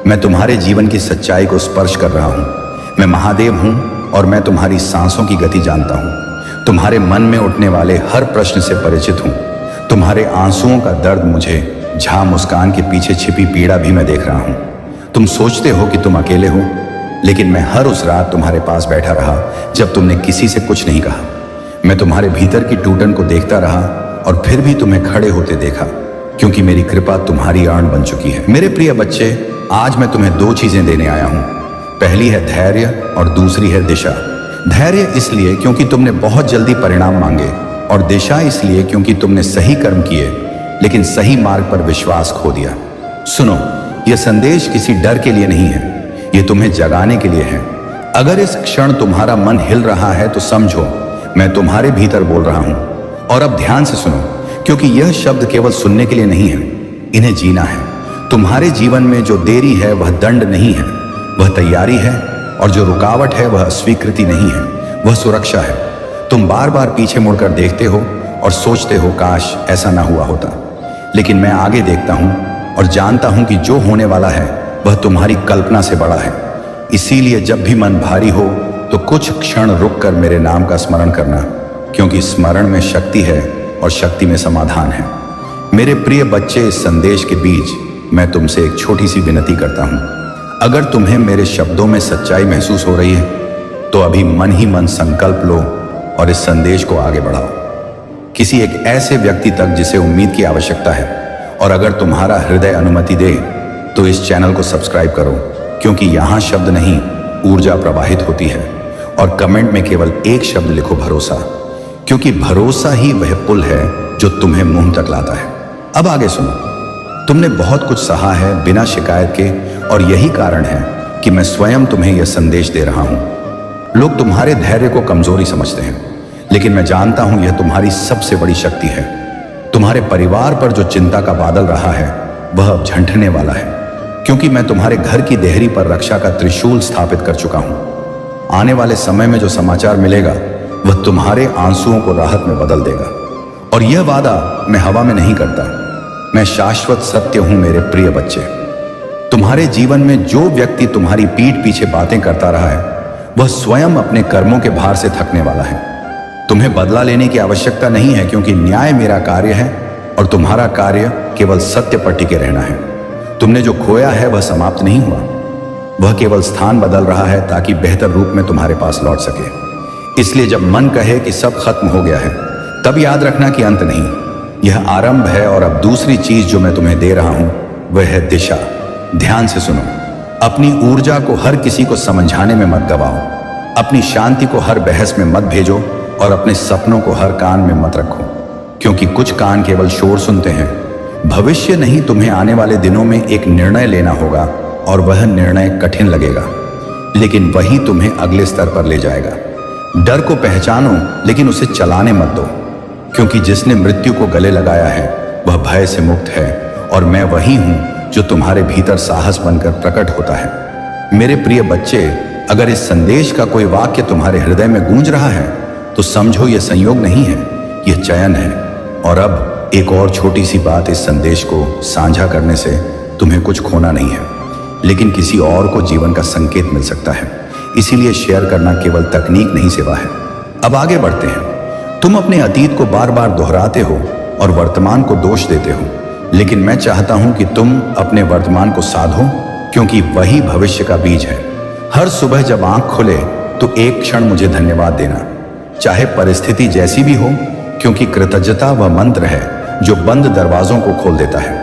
मैं तुम्हारे जीवन की सच्चाई को स्पर्श कर रहा हूं। मैं महादेव हूं और मैं तुम्हारी सांसों की गति जानता हूं, तुम्हारे मन में उठने वाले हर प्रश्न से परिचित हूं, तुम्हारे आंसुओं का दर्द मुझे झा मुस्कान के पीछे छिपी पीड़ा भी मैं देख रहा हूं। तुम सोचते हो कि तुम अकेले हो, लेकिन मैं हर उस रात तुम्हारे पास बैठा रहा जब तुमने किसी से कुछ नहीं कहा। मैं तुम्हारे भीतर की टूटन को देखता रहा और फिर भी तुम्हें खड़े होते देखा, क्योंकि मेरी कृपा तुम्हारी आड़ बन चुकी है। मेरे प्रिय बच्चे, आज मैं तुम्हें 2 चीजें देने आया हूं। पहली है धैर्य और दूसरी है दिशा। धैर्य इसलिए क्योंकि तुमने बहुत जल्दी परिणाम मांगे, और दिशा इसलिए क्योंकि तुमने सही कर्म किए लेकिन सही मार्ग पर विश्वास खो दिया। सुनो, यह संदेश किसी डर के लिए नहीं है, यह तुम्हें जगाने के लिए है। अगर इस क्षण तुम्हारा मन हिल रहा है तो समझो, मैं तुम्हारे भीतर बोल रहा हूं। और अब ध्यान से सुनो, क्योंकि यह शब्द केवल सुनने के लिए नहीं है, इन्हें जीना है। तुम्हारे जीवन में जो देरी है वह दंड नहीं है, वह तैयारी है, और जो रुकावट है वह अस्वीकृति नहीं है, वह सुरक्षा है। तुम बार बार पीछे मुड़कर देखते हो और सोचते हो काश ऐसा ना हुआ होता, लेकिन मैं आगे देखता हूं और जानता हूं कि जो होने वाला है वह तुम्हारी कल्पना से बड़ा है। इसीलिए जब भी मन भारी हो तो कुछ क्षण रुककर मेरे नाम का स्मरण करना, क्योंकि स्मरण में शक्ति है और शक्ति में समाधान है। मेरे प्रिय बच्चे, इस संदेश के बीच मैं तुमसे एक छोटी सी विनती करता हूं। अगर तुम्हें मेरे शब्दों में सच्चाई महसूस हो रही है तो अभी मन ही मन संकल्प लो और इस संदेश को आगे बढ़ाओ किसी एक ऐसे व्यक्ति तक जिसे उम्मीद की आवश्यकता है। और अगर तुम्हारा हृदय अनुमति दे तो इस चैनल को सब्सक्राइब करो, क्योंकि यहाँ शब्द नहीं, ऊर्जा प्रवाहित होती है। और कमेंट में केवल एक शब्द लिखो, भरोसा, क्योंकि भरोसा ही वह पुल है जो तुम्हें मुंह तक लाता है। अब आगे सुनो। तुमने बहुत कुछ सहा है बिना शिकायत के, और यही कारण है कि मैं स्वयं तुम्हें यह संदेश दे रहा हूं। लोग तुम्हारे धैर्य को कमजोरी समझते हैं, लेकिन मैं जानता हूं यह तुम्हारी सबसे बड़ी शक्ति है। तुम्हारे परिवार पर जो चिंता का बादल रहा है वह अब झंठने वाला है, क्योंकि मैं तुम्हारे घर की देहरी पर रक्षा का त्रिशूल स्थापित कर चुका हूं। आने वाले समय में जो समाचार मिलेगा वह तुम्हारे आंसुओं को राहत में बदल देगा। और यह वादा मैं हवा में नहीं करता, मैं शाश्वत सत्य हूं मेरे प्रिय बच्चे। तुम्हारे जीवन में जो व्यक्ति तुम्हारी पीठ पीछे बातें करता रहा है वह स्वयं अपने कर्मों के भार से थकने वाला है। तुम्हें बदला लेने की आवश्यकता नहीं है, क्योंकि न्याय मेरा कार्य है और तुम्हारा कार्य केवल सत्य पर टिके रहना है। तुमने जो खोया है वह समाप्त नहीं हुआ, वह केवल स्थान बदल रहा है ताकि बेहतर रूप में तुम्हारे पास लौट सके। इसलिए जब मन कहे कि सब खत्म हो गया है, तब याद रखना कि अंत नहीं, यह आरंभ है। और अब दूसरी चीज जो मैं तुम्हें दे रहा हूं वह है दिशा। ध्यान से सुनो। अपनी ऊर्जा को हर किसी को समझाने में मत गवाओ, अपनी शांति को हर बहस में मत भेजो और अपने सपनों को हर कान में मत रखो, क्योंकि कुछ कान केवल शोर सुनते हैं। भविष्य नहीं, तुम्हें आने वाले दिनों में एक निर्णय लेना होगा और वह निर्णय कठिन लगेगा, लेकिन वही तुम्हें अगले स्तर पर ले जाएगा। डर को पहचानो, लेकिन उसे चलाने मत दो, क्योंकि जिसने मृत्यु को गले लगाया है वह भय से मुक्त है। और मैं वही हूं जो तुम्हारे भीतर साहस बनकर प्रकट होता है। मेरे प्रिय बच्चे, अगर इस संदेश का कोई वाक्य तुम्हारे हृदय में गूंज रहा है तो समझो यह संयोग नहीं है, यह चयन है। और अब एक और छोटी सी बात, इस संदेश को साझा करने से तुम्हें कुछ खोना नहीं है, लेकिन किसी और को जीवन का संकेत मिल सकता है। इसीलिए शेयर करना केवल तकनीक नहीं, सेवा है। अब आगे बढ़ते हैं। तुम अपने अतीत को बार बार दोहराते हो और वर्तमान को दोष देते हो, लेकिन मैं चाहता हूं कि तुम अपने वर्तमान को साधो, क्योंकि वही भविष्य का बीज है। हर सुबह जब आंख खुले तो एक क्षण मुझे धन्यवाद देना, चाहे परिस्थिति जैसी भी हो, क्योंकि कृतज्ञता वह मंत्र है जो बंद दरवाजों को खोल देता है।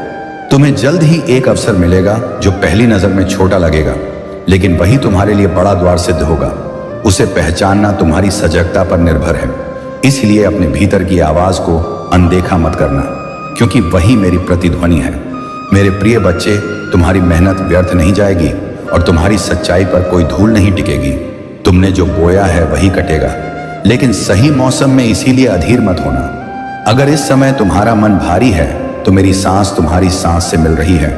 तुम्हें जल्द ही एक अवसर मिलेगा जो पहली नजर में छोटा लगेगा, लेकिन वही तुम्हारे लिए बड़ा द्वार सिद्ध होगा। उसे पहचानना तुम्हारी सजगता पर निर्भर है। इसलिए अपने भीतर की आवाज को अनदेखा मत करना, क्योंकि वही मेरी प्रतिध्वनि है। मेरे प्रिय बच्चे, तुम्हारी मेहनत व्यर्थ नहीं जाएगी और तुम्हारी सच्चाई पर कोई धूल नहीं टिकेगी। तुमने जो बोया है वही कटेगा, लेकिन सही मौसम में। इसीलिए अधीर मत होना। अगर इस समय तुम्हारा मन भारी है तो मेरी सांस तुम्हारी सांस से मिल रही है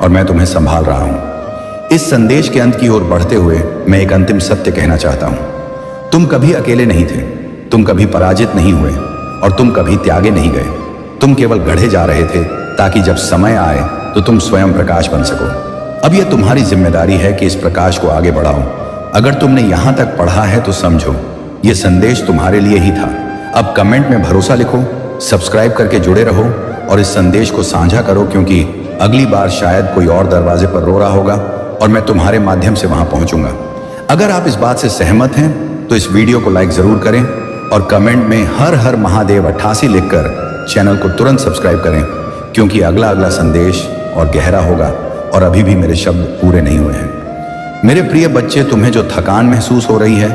और मैं तुम्हें संभाल रहा हूं। इस संदेश के अंत की ओर बढ़ते हुए मैं एक अंतिम सत्य कहना चाहता हूं। तुम कभी अकेले नहीं थे, तुम कभी पराजित नहीं हुए और तुम कभी त्यागे नहीं गए। तुम केवल गढ़े जा रहे थे ताकि जब समय आए तो तुम स्वयं प्रकाश बन सको। अब यह तुम्हारी जिम्मेदारी है कि इस प्रकाश को आगे बढ़ाओ। अगर तुमने यहां तक पढ़ा है तो समझो यह संदेश तुम्हारे लिए ही था। अब कमेंट में भरोसा लिखो, सब्सक्राइब करके जुड़े रहो और इस संदेश को साझा करो, क्योंकि अगली बार शायद कोई और दरवाजे पर रो रहा होगा और मैं तुम्हारे माध्यम से वहां पहुंचूंगा। अगर आप इस बात से सहमत हैं तो इस वीडियो को लाइक जरूर करें और कमेंट में हर हर महादेव 88 लिखकर चैनल को तुरंत सब्सक्राइब करें, क्योंकि अगला संदेश और गहरा होगा और अभी भी मेरे शब्द पूरे नहीं हुए हैं। मेरे प्रिय बच्चे, तुम्हें जो थकान महसूस हो रही है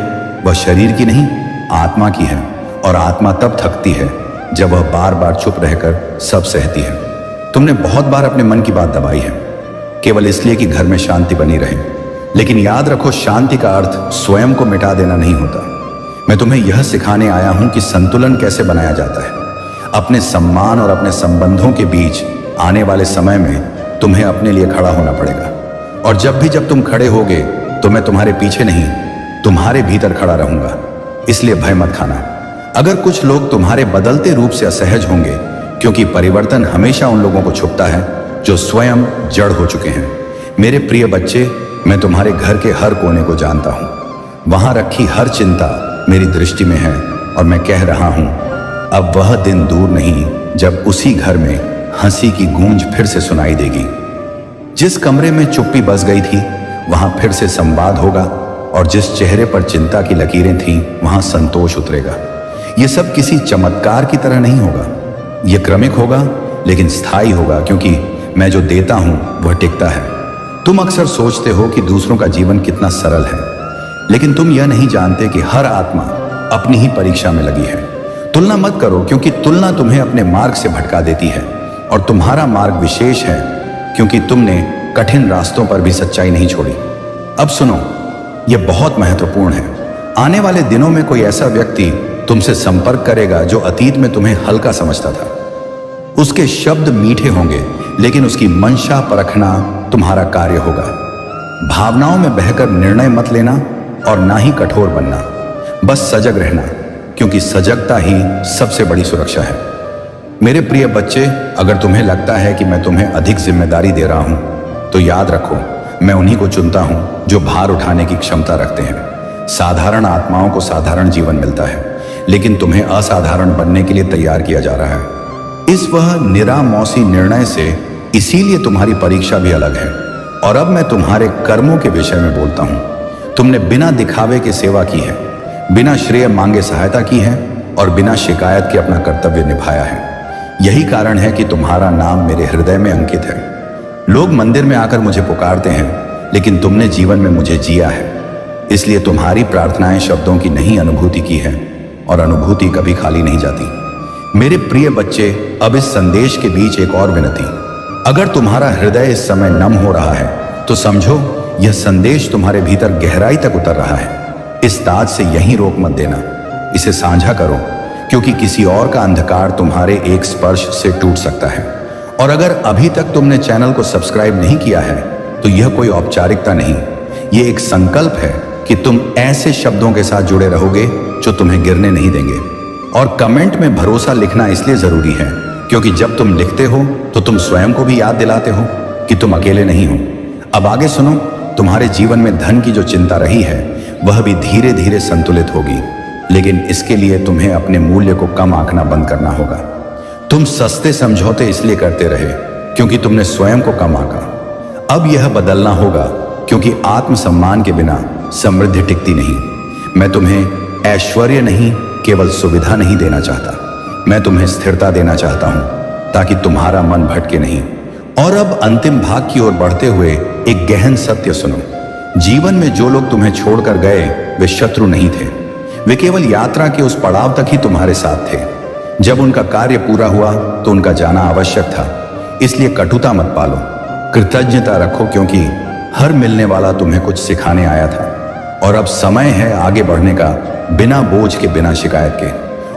वह शरीर की नहीं, आत्मा की है। और आत्मा तब थकती है जब वह बार बार चुप रहकर सब सहती है। तुमने बहुत बार अपने मन की बात दबाई है, केवल इसलिए कि घर में शांति बनी रहे। लेकिन याद रखो, शांति का अर्थ स्वयं को मिटा देना नहीं होता। मैं तुम्हें यह सिखाने आया हूं कि संतुलन कैसे बनाया जाता है। अपने सम्मान और अपने संबंधों के बीच आने वाले समय में तुम्हें अपने लिए खड़ा होना पड़ेगा। और जब तुम खड़े होगे तो मैं तुम्हारे पीछे नहीं, तुम्हारे भीतर खड़ा रहूंगा। इसलिए भय मत खाना। अगर कुछ लोग तुम्हारे बदलते रूप से असहज होंगे, क्योंकि परिवर्तन हमेशा उन लोगों को छुपता है जो स्वयं जड़ हो चुके हैं। मेरे प्रिय बच्चे, मैं तुम्हारे घर के हर कोने को जानता हूं। वहां रखी हर चिंता मेरी दृष्टि में है और मैं कह रहा हूं, अब वह दिन दूर नहीं जब उसी घर में हंसी की गूंज फिर से सुनाई देगी। जिस कमरे में चुप्पी बस गई थी वहां फिर से संवाद होगा, और जिस चेहरे पर चिंता की लकीरें थीं वहां संतोष उतरेगा। यह सब किसी चमत्कार की तरह नहीं होगा, यह क्रमिक होगा लेकिन स्थायी होगा, क्योंकि मैं जो देता हूं वह टिकता है। तुम अक्सर सोचते हो कि दूसरों का जीवन कितना सरल है, लेकिन तुम यह नहीं जानते कि हर आत्मा अपनी ही परीक्षा में लगी है। तुलना मत करो, क्योंकि तुलना तुम्हें अपने मार्ग से भटका देती है। और तुम्हारा मार्ग विशेष है, क्योंकि तुमने कठिन रास्तों पर भी सच्चाई नहीं छोड़ी। अब सुनो, यह बहुत महत्वपूर्ण है। आने वाले दिनों में कोई ऐसा व्यक्ति तुमसे संपर्क करेगा जो अतीत में तुम्हें हल्का समझता था। उसके शब्द मीठे होंगे, लेकिन उसकी मंशा परखना तुम्हारा कार्य होगा। भावनाओं में बहकर निर्णय मत लेना और ना ही कठोर बनना। बस सजग रहना, क्योंकि सजगता ही सबसे बड़ी सुरक्षा है। मेरे प्रिय बच्चे, अगर तुम्हें लगता है कि मैं तुम्हें अधिक जिम्मेदारी दे रहा हूं तो याद रखो, मैं उन्हीं को चुनता हूं जो भार उठाने की क्षमता रखते हैं। साधारण आत्माओं को साधारण जीवन मिलता है, लेकिन तुम्हें असाधारण बनने के लिए तैयार किया जा रहा है। इस वह निरामौसी निर्णय से इसीलिए तुम्हारी परीक्षा भी अलग है। और अब मैं तुम्हारे कर्मों के विषय में बोलता हूं। तुमने बिना दिखावे के सेवा की है, बिना श्रेय मांगे सहायता की है और बिना शिकायत के अपना कर्तव्य निभाया है। यही कारण है कि तुम्हारा नाम मेरे हृदय में अंकित है। लोग मंदिर में आकर मुझे पुकारते हैं, लेकिन तुमने जीवन में मुझे जिया है। इसलिए तुम्हारी प्रार्थनाएं शब्दों की नहीं अनुभूति की है, और अनुभूति कभी खाली नहीं जाती। मेरे प्रिय बच्चे, अब इस संदेश के बीच एक और विनती। अगर तुम्हारा हृदय इस समय नम हो रहा है तो समझो यह संदेश तुम्हारे भीतर गहराई तक उतर रहा है। इस ताज से यहीं रोक मत देना, इसे साझा करो, क्योंकि किसी और का अंधकार तुम्हारे एक स्पर्श से टूट सकता है। और अगर अभी तक तुमने चैनल को सब्सक्राइब नहीं किया है तो यह कोई औपचारिकता नहीं, यह एक संकल्प है कि तुम ऐसे शब्दों के साथ जुड़े रहोगे जो तुम्हें गिरने नहीं देंगे। और कमेंट में भरोसा लिखना इसलिए जरूरी है क्योंकि जब तुम लिखते हो तो तुम स्वयं को भी याद दिलाते हो कि तुम अकेले नहीं हो। अब आगे सुनो। तुम्हारे जीवन में धन की जो चिंता रही है वह भी धीरे धीरे संतुलित होगी, लेकिन इसके लिए तुम्हें अपने मूल्य को कम आंकना बंद करना होगा। तुम सस्ते समझौते इसलिए करते रहे क्योंकि तुमने स्वयं को कम आंका। अब यह बदलना होगा, क्योंकि आत्मसम्मान के बिना समृद्धि टिकती नहीं। मैं तुम्हें ऐश्वर्य नहीं, केवल सुविधा नहीं देना चाहता। मैं तुम्हें स्थिरता देना चाहता हूं, ताकि तुम्हारा मन भटके नहीं। और अब अंतिम भाग की ओर बढ़ते हुए एक गहन सत्य सुनो। जीवन में जो लोग तुम्हें छोड़कर गए वे शत्रु नहीं थे, वे केवल यात्रा के उस पड़ाव तक ही तुम्हारे साथ थे। जब उनका कार्य पूरा हुआ तो उनका जाना आवश्यक था। इसलिए कटुता मत पालो, कृतज्ञता रखो, क्योंकि हर मिलने वाला तुम्हें कुछ सिखाने आया था। और अब समय है आगे बढ़ने का, बिना बोझ के, बिना शिकायत के,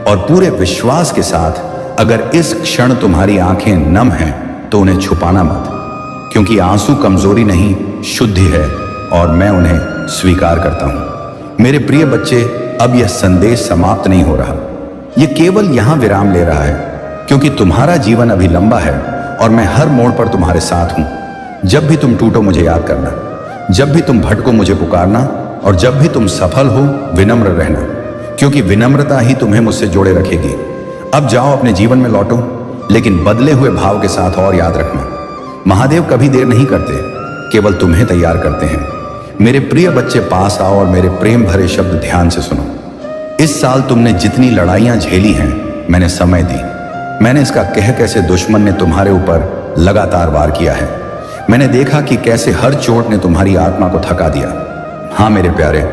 और पूरे विश्वास के साथ। अगर इस क्षण तुम्हारी आंखें नम हैं तो उन्हें छुपाना मत, क्योंकि आंसू कमजोरी नहीं, शुद्धि है, और मैं उन्हें स्वीकार करता हूं। मेरे प्रिय बच्चे, अब यह संदेश समाप्त नहीं हो रहा, यह केवल यहां विराम ले रहा है, क्योंकि तुम्हारा जीवन अभी लंबा है और मैं हर मोड़ पर तुम्हारे साथ हूं। जब भी तुम टूटो मुझे याद करना, जब भी तुम भटको मुझे पुकारना, और जब भी तुम सफल हो विनम्र रहना, क्योंकि विनम्रता ही तुम्हें मुझसे जोड़े रखेगी। अब जाओ, अपने जीवन में लौटो, लेकिन बदले हुए भाव के साथ। और याद रखना, महादेव कभी देर नहीं करते, केवल तुम्हें तैयार करते हैं। मेरे प्रिय बच्चे, पास आओ और मेरे प्रेम भरे शब्द ध्यान से सुनो। इस साल तुमने जितनी लड़ाइयां झेली हैं, मैंने समय दी। मैंने इसका कह कैसे दुश्मन ने तुम्हारे ऊपर लगातार वार किया है। मैंने देखा कि कैसे हर चोट ने तुम्हारी आत्मा को थका दिया। हाँ मेरे प्यारे,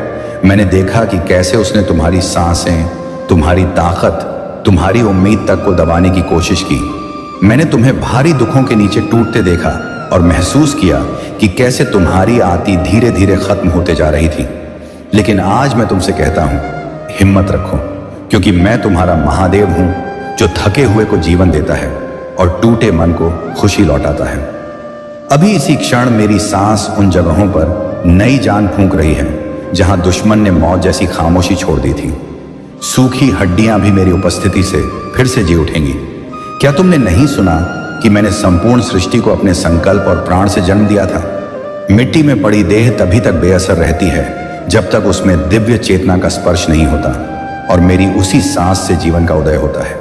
मैंने देखा कि कैसे उसने तुम्हारी सांसें, तुम्हारी ताकत, तुम्हारी उम्मीद तक को दबाने की कोशिश की। मैंने तुम्हें भारी दुखों के नीचे टूटते देखा और महसूस किया कि कैसे तुम्हारी आती धीरे धीरे खत्म होते जा रही थी। लेकिन आज मैं तुमसे कहता हूं, हिम्मत रखो, क्योंकि मैं तुम्हारा महादेव हूं जो थके हुए को जीवन देता है और टूटे मन को खुशी लौटाता है। अभी इसी क्षण मेरी सांस उन जगहों पर नई जान फूंक रही है जहां दुश्मन ने मौत जैसी खामोशी छोड़ दी थी। सूखी हड्डियां भी मेरी उपस्थिति से फिर से जी उठेंगी। क्या तुमने नहीं सुना कि मैंने संपूर्ण सृष्टि को अपने संकल्प और प्राण से जन्म दिया था? मिट्टी में पड़ी देह तभी तक बेअसर रहती है जब तक उसमें दिव्य चेतना का स्पर्श नहीं होता, और मेरी उसी सांस से जीवन का उदय होता है।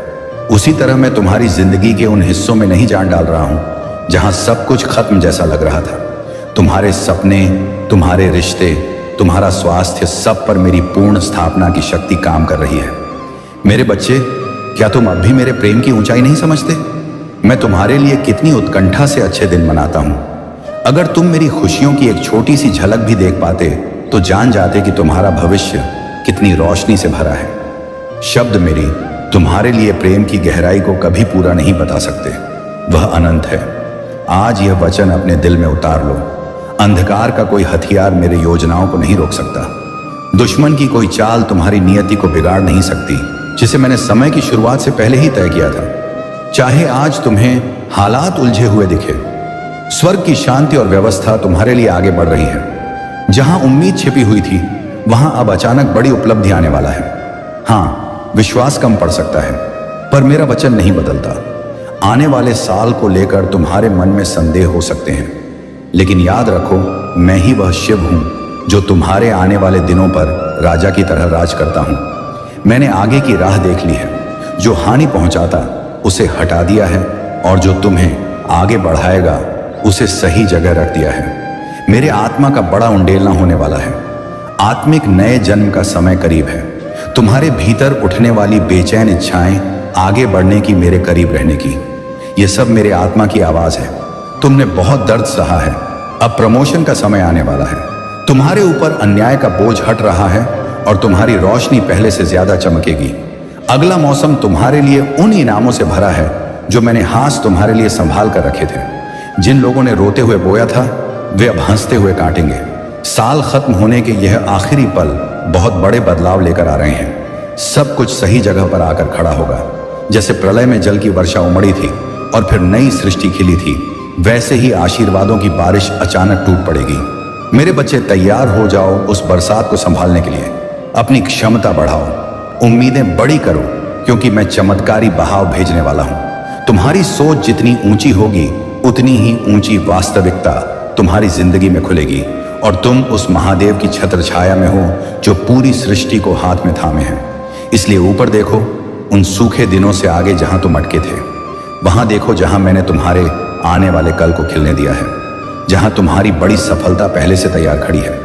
उसी तरह मैं तुम्हारी जिंदगी के उन हिस्सों में नहीं जान डाल रहा हूं जहां सब कुछ खत्म जैसा लग रहा था। तुम्हारे सपने, तुम्हारे रिश्ते, तुम्हारा स्वास्थ्य, सब पर मेरी पूर्ण स्थापना की शक्ति काम कर रही है। मेरे बच्चे, क्या तुम अब भी मेरे प्रेम की ऊंचाई नहीं समझते? मैं तुम्हारे लिए कितनी उत्कंठा से अच्छे दिन मनाता हूं। अगर तुम मेरी खुशियों की एक छोटी सी झलक भी देख पाते तो जान जाते कि तुम्हारा भविष्य कितनी रोशनी से भरा है। शब्द मेरी तुम्हारे लिए प्रेम की गहराई को कभी पूरा नहीं बता सकते, वह अनंत है। आज यह वचन अपने दिल में उतार लो। अंधकार का कोई हथियार मेरे योजनाओं को नहीं रोक सकता। दुश्मन की कोई चाल तुम्हारी नियति को बिगाड़ नहीं सकती, जिसे मैंने समय की शुरुआत से पहले ही तय किया था। चाहे आज तुम्हें हालात उलझे हुए दिखे, स्वर्ग की शांति और व्यवस्था तुम्हारे लिए आगे बढ़ रही है। जहां उम्मीद छिपी हुई थी वहां अब अचानक बड़ी उपलब्धि आने वाला है। हाँ, विश्वास कम पड़ सकता है, पर मेरा वचन नहीं बदलता। आने वाले साल को लेकर तुम्हारे मन में संदेह हो सकते हैं, लेकिन याद रखो, मैं ही वह शिव हूं जो तुम्हारे आने वाले दिनों पर राजा की तरह राज करता हूं। मैंने आगे की राह देख ली है, जो हानि पहुंचाता उसे हटा दिया है, और जो तुम्हें आगे बढ़ाएगा उसे सही जगह रख दिया है। मेरे आत्मा का बड़ा उंडेलना होने वाला है। आत्मिक नए जन्म का समय करीब है। तुम्हारे भीतर उठने वाली बेचैन इच्छाएं आगे बढ़ने की, मेरे करीब रहने की, यह सब मेरे आत्मा की आवाज है। तुमने बहुत दर्द सहा है, अब प्रमोशन का समय आने वाला है। तुम्हारे ऊपर अन्याय का बोझ हट रहा है और तुम्हारी रोशनी पहले से ज्यादा चमकेगी। अगला मौसम तुम्हारे लिए उन इनामों से भरा है जो मैंने हाथ तुम्हारे लिए संभाल कर रखे थे। जिन लोगों ने रोते हुए बोया था, वे अब हंसते हुए काटेंगे। साल खत्म होने के यह आखिरी पल बहुत बड़े बदलाव लेकर आ रहे हैं। सब कुछ सही जगह पर आकर खड़ा होगा। जैसे प्रलय में जल की वर्षा उमड़ी थी और फिर नई सृष्टि खिली थी, वैसे ही आशीर्वादों की बारिश अचानक टूट पड़ेगी। मेरे बच्चे, तैयार हो जाओ उस बरसात को संभालने के लिए। अपनी क्षमता बढ़ाओ, उम्मीदें बड़ी करो, क्योंकि मैं चमत्कारी बहाव भेजने वाला हूं। तुम्हारी सोच जितनी ऊंची होगी, उतनी ही ऊंची वास्तविकता तुम्हारी जिंदगी में खुलेगी, और तुम उस महादेव की छत्र छाया में हो जो पूरी सृष्टि को हाथ में थामे है। इसलिए ऊपर देखो, उन सूखे दिनों से आगे जहां तुम अटके थे, वहां देखो जहां मैंने तुम्हारे आने वाले कल को खिलने दिया है, जहां तुम्हारी बड़ी सफलता पहले से तैयार खड़ी है,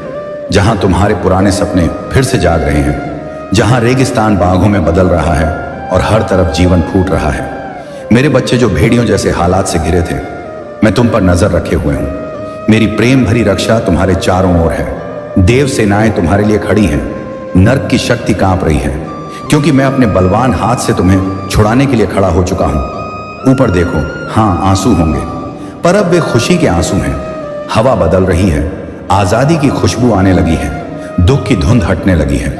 जहां तुम्हारे पुराने सपने फिर से जाग रहे हैं, जहां रेगिस्तान बागों में बदल रहा है और हर तरफ जीवन फूट रहा है। मेरे बच्चे, जो भेड़ियों जैसे हालात से घिरे थे, मैं तुम पर नजर रखे हुए हूं। मेरी प्रेम भरी रक्षा तुम्हारे चारों ओर है। देव सेनाएं तुम्हारे लिए खड़ी हैं। नर्क की शक्ति कांप रही है, क्योंकि मैं अपने बलवान हाथ से तुम्हें छुड़ाने के लिए खड़ा हो चुका हूं। ऊपर देखो, हां, आंसू होंगे, पर अब वे खुशी के आंसू हैं। हवा बदल रही है, आजादी की खुशबू आने लगी है, दुख की धुंध हटने लगी है।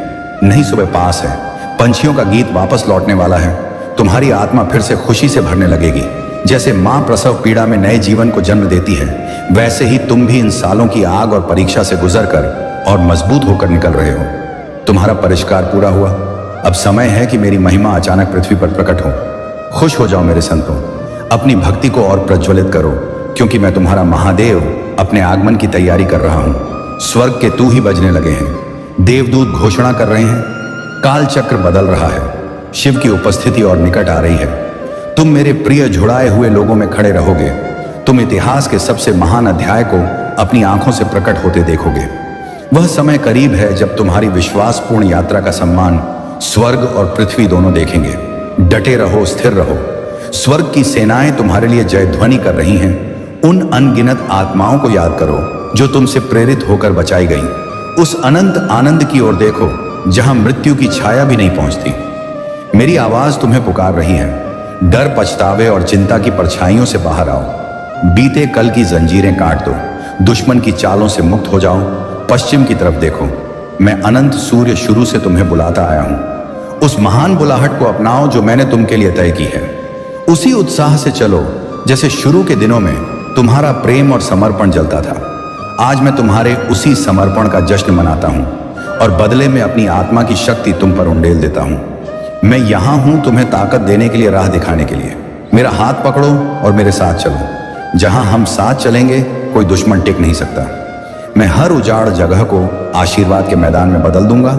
नई सुबह पास है, पंछियों का गीत वापस लौटने वाला है। तुम्हारी आत्मा फिर से खुशी से भरने लगेगी। जैसे मां प्रसव पीड़ा में नए जीवन को जन्म देती है, वैसे ही तुम भी इन सालों की आग और परीक्षा से गुजरकर और मजबूत होकर निकल रहे हो। तुम्हारा परिष्कार पूरा हुआ। अब समय है कि मेरी महिमा अचानक पृथ्वी पर प्रकट हो। खुश हो जाओ मेरे संतों, अपनी भक्ति को और प्रज्वलित करो, क्योंकि मैं तुम्हारा महादेव अपने आगमन की तैयारी कर रहा हूं। स्वर्ग के तू ही बजने लगे हैं। देवदूत घोषणा कर रहे हैं, काल चक्र बदल रहा है। शिव की उपस्थिति और निकट आ रही है। तुम मेरे प्रिय झुड़ाए हुए लोगों में खड़े रहोगे। तुम इतिहास के सबसे महान अध्याय को अपनी आंखों से प्रकट होते देखोगे। वह समय करीब है जब तुम्हारी विश्वासपूर्ण यात्रा का सम्मान स्वर्ग और पृथ्वी दोनों देखेंगे। डटे रहो, स्थिर रहो। स्वर्ग की सेनाएं तुम्हारे लिए जयध्वनि कर रही हैं। उन अनगिनत आत्माओं को याद करो जो तुमसे प्रेरित होकर बचाई गई। उस अनंत आनंद की ओर देखो जहां मृत्यु की छाया भी नहीं पहुंचती। मेरी आवाज तुम्हें पुकार रही है। डर, पछतावे और चिंता की परछाइयों से बाहर आओ। बीते कल की जंजीरें काट दो। दुश्मन की चालों से मुक्त हो जाओ। पश्चिम की तरफ देखो, मैं अनंत सूर्य शुरू से तुम्हें बुलाता आया हूं। उस महान बुलाहट को अपनाओ जो मैंने तुम के लिए तय की है। उसी उत्साह से चलो जैसे शुरू के दिनों में तुम्हारा प्रेम और समर्पण जलता था। आज मैं तुम्हारे उसी समर्पण का जश्न मनाता हूं और बदले में अपनी आत्मा की शक्ति तुम पर उंडेल देता हूं। मैं यहां हूं तुम्हें ताकत देने के लिए, राह दिखाने के लिए। मेरा हाथ पकड़ो और मेरे साथ चलो। जहां हम साथ चलेंगे, कोई दुश्मन टिक नहीं सकता। मैं हर उजाड़ जगह को आशीर्वाद के मैदान में बदल दूंगा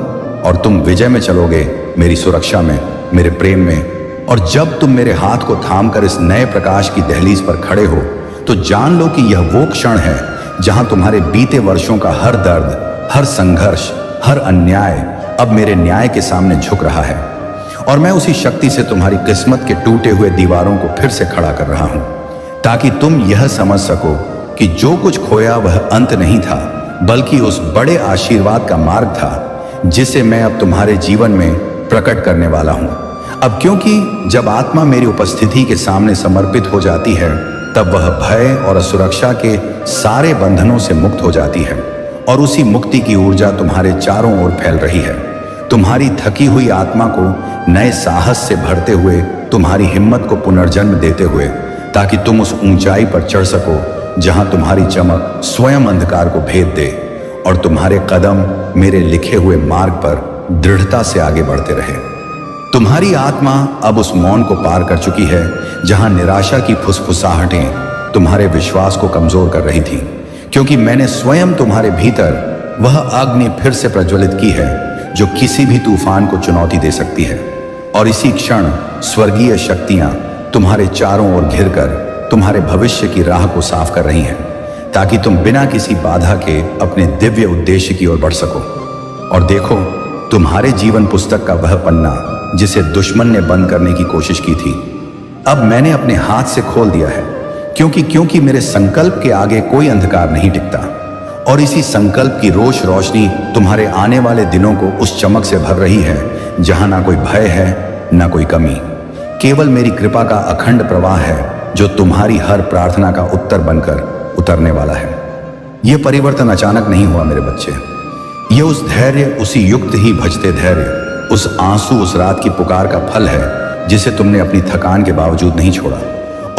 और तुम विजय में चलोगे, मेरी सुरक्षा में, मेरे प्रेम में। और जब तुम मेरे हाथ को थामकर इस नए प्रकाश की दहलीज पर खड़े हो, तो जान लो कि यह वो क्षण है जहां तुम्हारे बीते वर्षों का हर दर्द, हर संघर्ष, हर अन्याय अब मेरे न्याय के सामने झुक रहा है। और मैं उसी शक्ति से तुम्हारी किस्मत के टूटे हुए दीवारों को फिर से खड़ा कर रहा हूं, ताकि तुम यह समझ सको कि जो कुछ खोया वह अंत नहीं था, बल्कि उस बड़े आशीर्वाद का मार्ग था जिसे मैं अब तुम्हारे जीवन में प्रकट करने वाला हूं। अब क्योंकि जब आत्मा मेरी उपस्थिति के सामने समर्पित हो जाती है, तब वह भय और असुरक्षा के सारे बंधनों से मुक्त हो जाती है, और उसी मुक्ति की ऊर्जा तुम्हारे चारों ओर फैल रही है। तुम्हारी थकी हुई आत्मा को नए साहस से भरते हुए, तुम्हारी हिम्मत को पुनर्जन्म देते हुए, ताकि तुम उस ऊंचाई पर चढ़ सको जहां तुम्हारी चमक स्वयं अंधकार को भेद दे और तुम्हारे कदम मेरे लिखे हुए मार्ग पर दृढ़ता से आगे बढ़ते रहे। तुम्हारी आत्मा अब उस मौन को पार कर चुकी है जहां निराशा की फुसफुसाहटें तुम्हारे विश्वास को कमजोर कर रही थी, क्योंकि मैंने स्वयं तुम्हारे भीतर वह अग्नि फिर से प्रज्वलित की है जो किसी भी तूफान को चुनौती दे सकती है। और इसी क्षण स्वर्गीय शक्तियां तुम्हारे चारों ओर घिरकर तुम्हारे भविष्य की राह को साफ कर रही हैं, ताकि तुम बिना किसी बाधा के अपने दिव्य उद्देश्य की ओर बढ़ सको। और देखो, तुम्हारे जीवन पुस्तक का वह पन्ना जिसे दुश्मन ने बंद करने की कोशिश की थी, अब मैंने अपने हाथ से खोल दिया है, क्योंकि मेरे संकल्प के आगे कोई अंधकार नहीं टिकता। और इसी संकल्प की रोशनी तुम्हारे आने वाले दिनों को उस चमक से भर रही है जहां ना कोई भय है, ना कोई कमी। केवल मेरी कृपा का अखंड प्रवाह है जो तुम्हारी हर प्रार्थना का उत्तर बनकर उतरने वाला है। यह परिवर्तन अचानक नहीं हुआ मेरे बच्चे। यह उस धैर्य, उसी युक्त ही भजते धैर्य, उस आंसू, उस रात की पुकार का फल है जिसे तुमने अपनी थकान के बावजूद नहीं छोड़ा।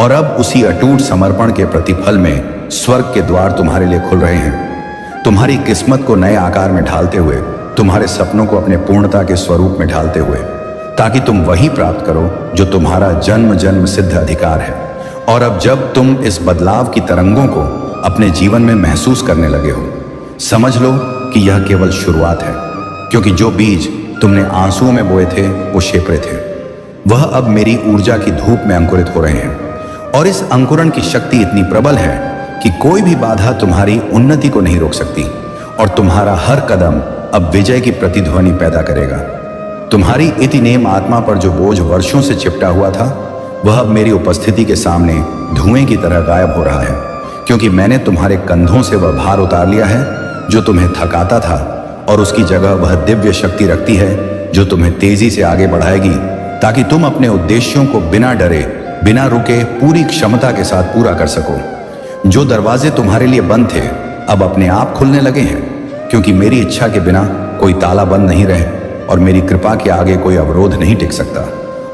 और अब उसी अटूट समर्पण के प्रतिफल में स्वर्ग के द्वार तुम्हारे लिए खुल रहे हैं, तुम्हारी किस्मत को नए आकार में ढालते हुए, तुम्हारे सपनों को अपने पूर्णता के स्वरूप में ढालते हुए, ताकि तुम वही प्राप्त करो जो तुम्हारा जन्म जन्म सिद्ध अधिकार है। और अब जब तुम इस बदलाव की तरंगों को अपने जीवन में महसूस करने लगे हो, समझ लो कि यह केवल शुरुआत है, क्योंकि जो बीज तुमने आंसुओं में बोए थे वो शेपरे थे, वह अब मेरी ऊर्जा की धूप में अंकुरित हो रहे हैं। और इस अंकुरण की शक्ति इतनी प्रबल है कि कोई भी बाधा तुम्हारी उन्नति को नहीं रोक सकती। और तुम्हारा हर कदम अब विजय की प्रतिध्वनि पैदा करेगा। तुम्हारी इति नेम आत्मा पर जो बोझ वर्षों से चिपटा हुआ था, वह अब मेरी उपस्थिति के सामने धुएं की तरह गायब हो रहा है, क्योंकि मैंने तुम्हारे कंधों से वह भार उतार लिया है जो तुम्हें थकाता था, और उसकी जगह वह दिव्य शक्ति रखती है जो तुम्हें तेजी से आगे बढ़ाएगी, ताकि तुम अपने उद्देश्यों को बिना डरे, बिना रुके, पूरी क्षमता के साथ पूरा कर सको। जो दरवाजे तुम्हारे लिए बंद थे अब अपने आप खुलने लगे हैं, क्योंकि मेरी इच्छा के बिना कोई ताला बंद नहीं रहे और मेरी कृपा के आगे कोई अवरोध नहीं टिक सकता।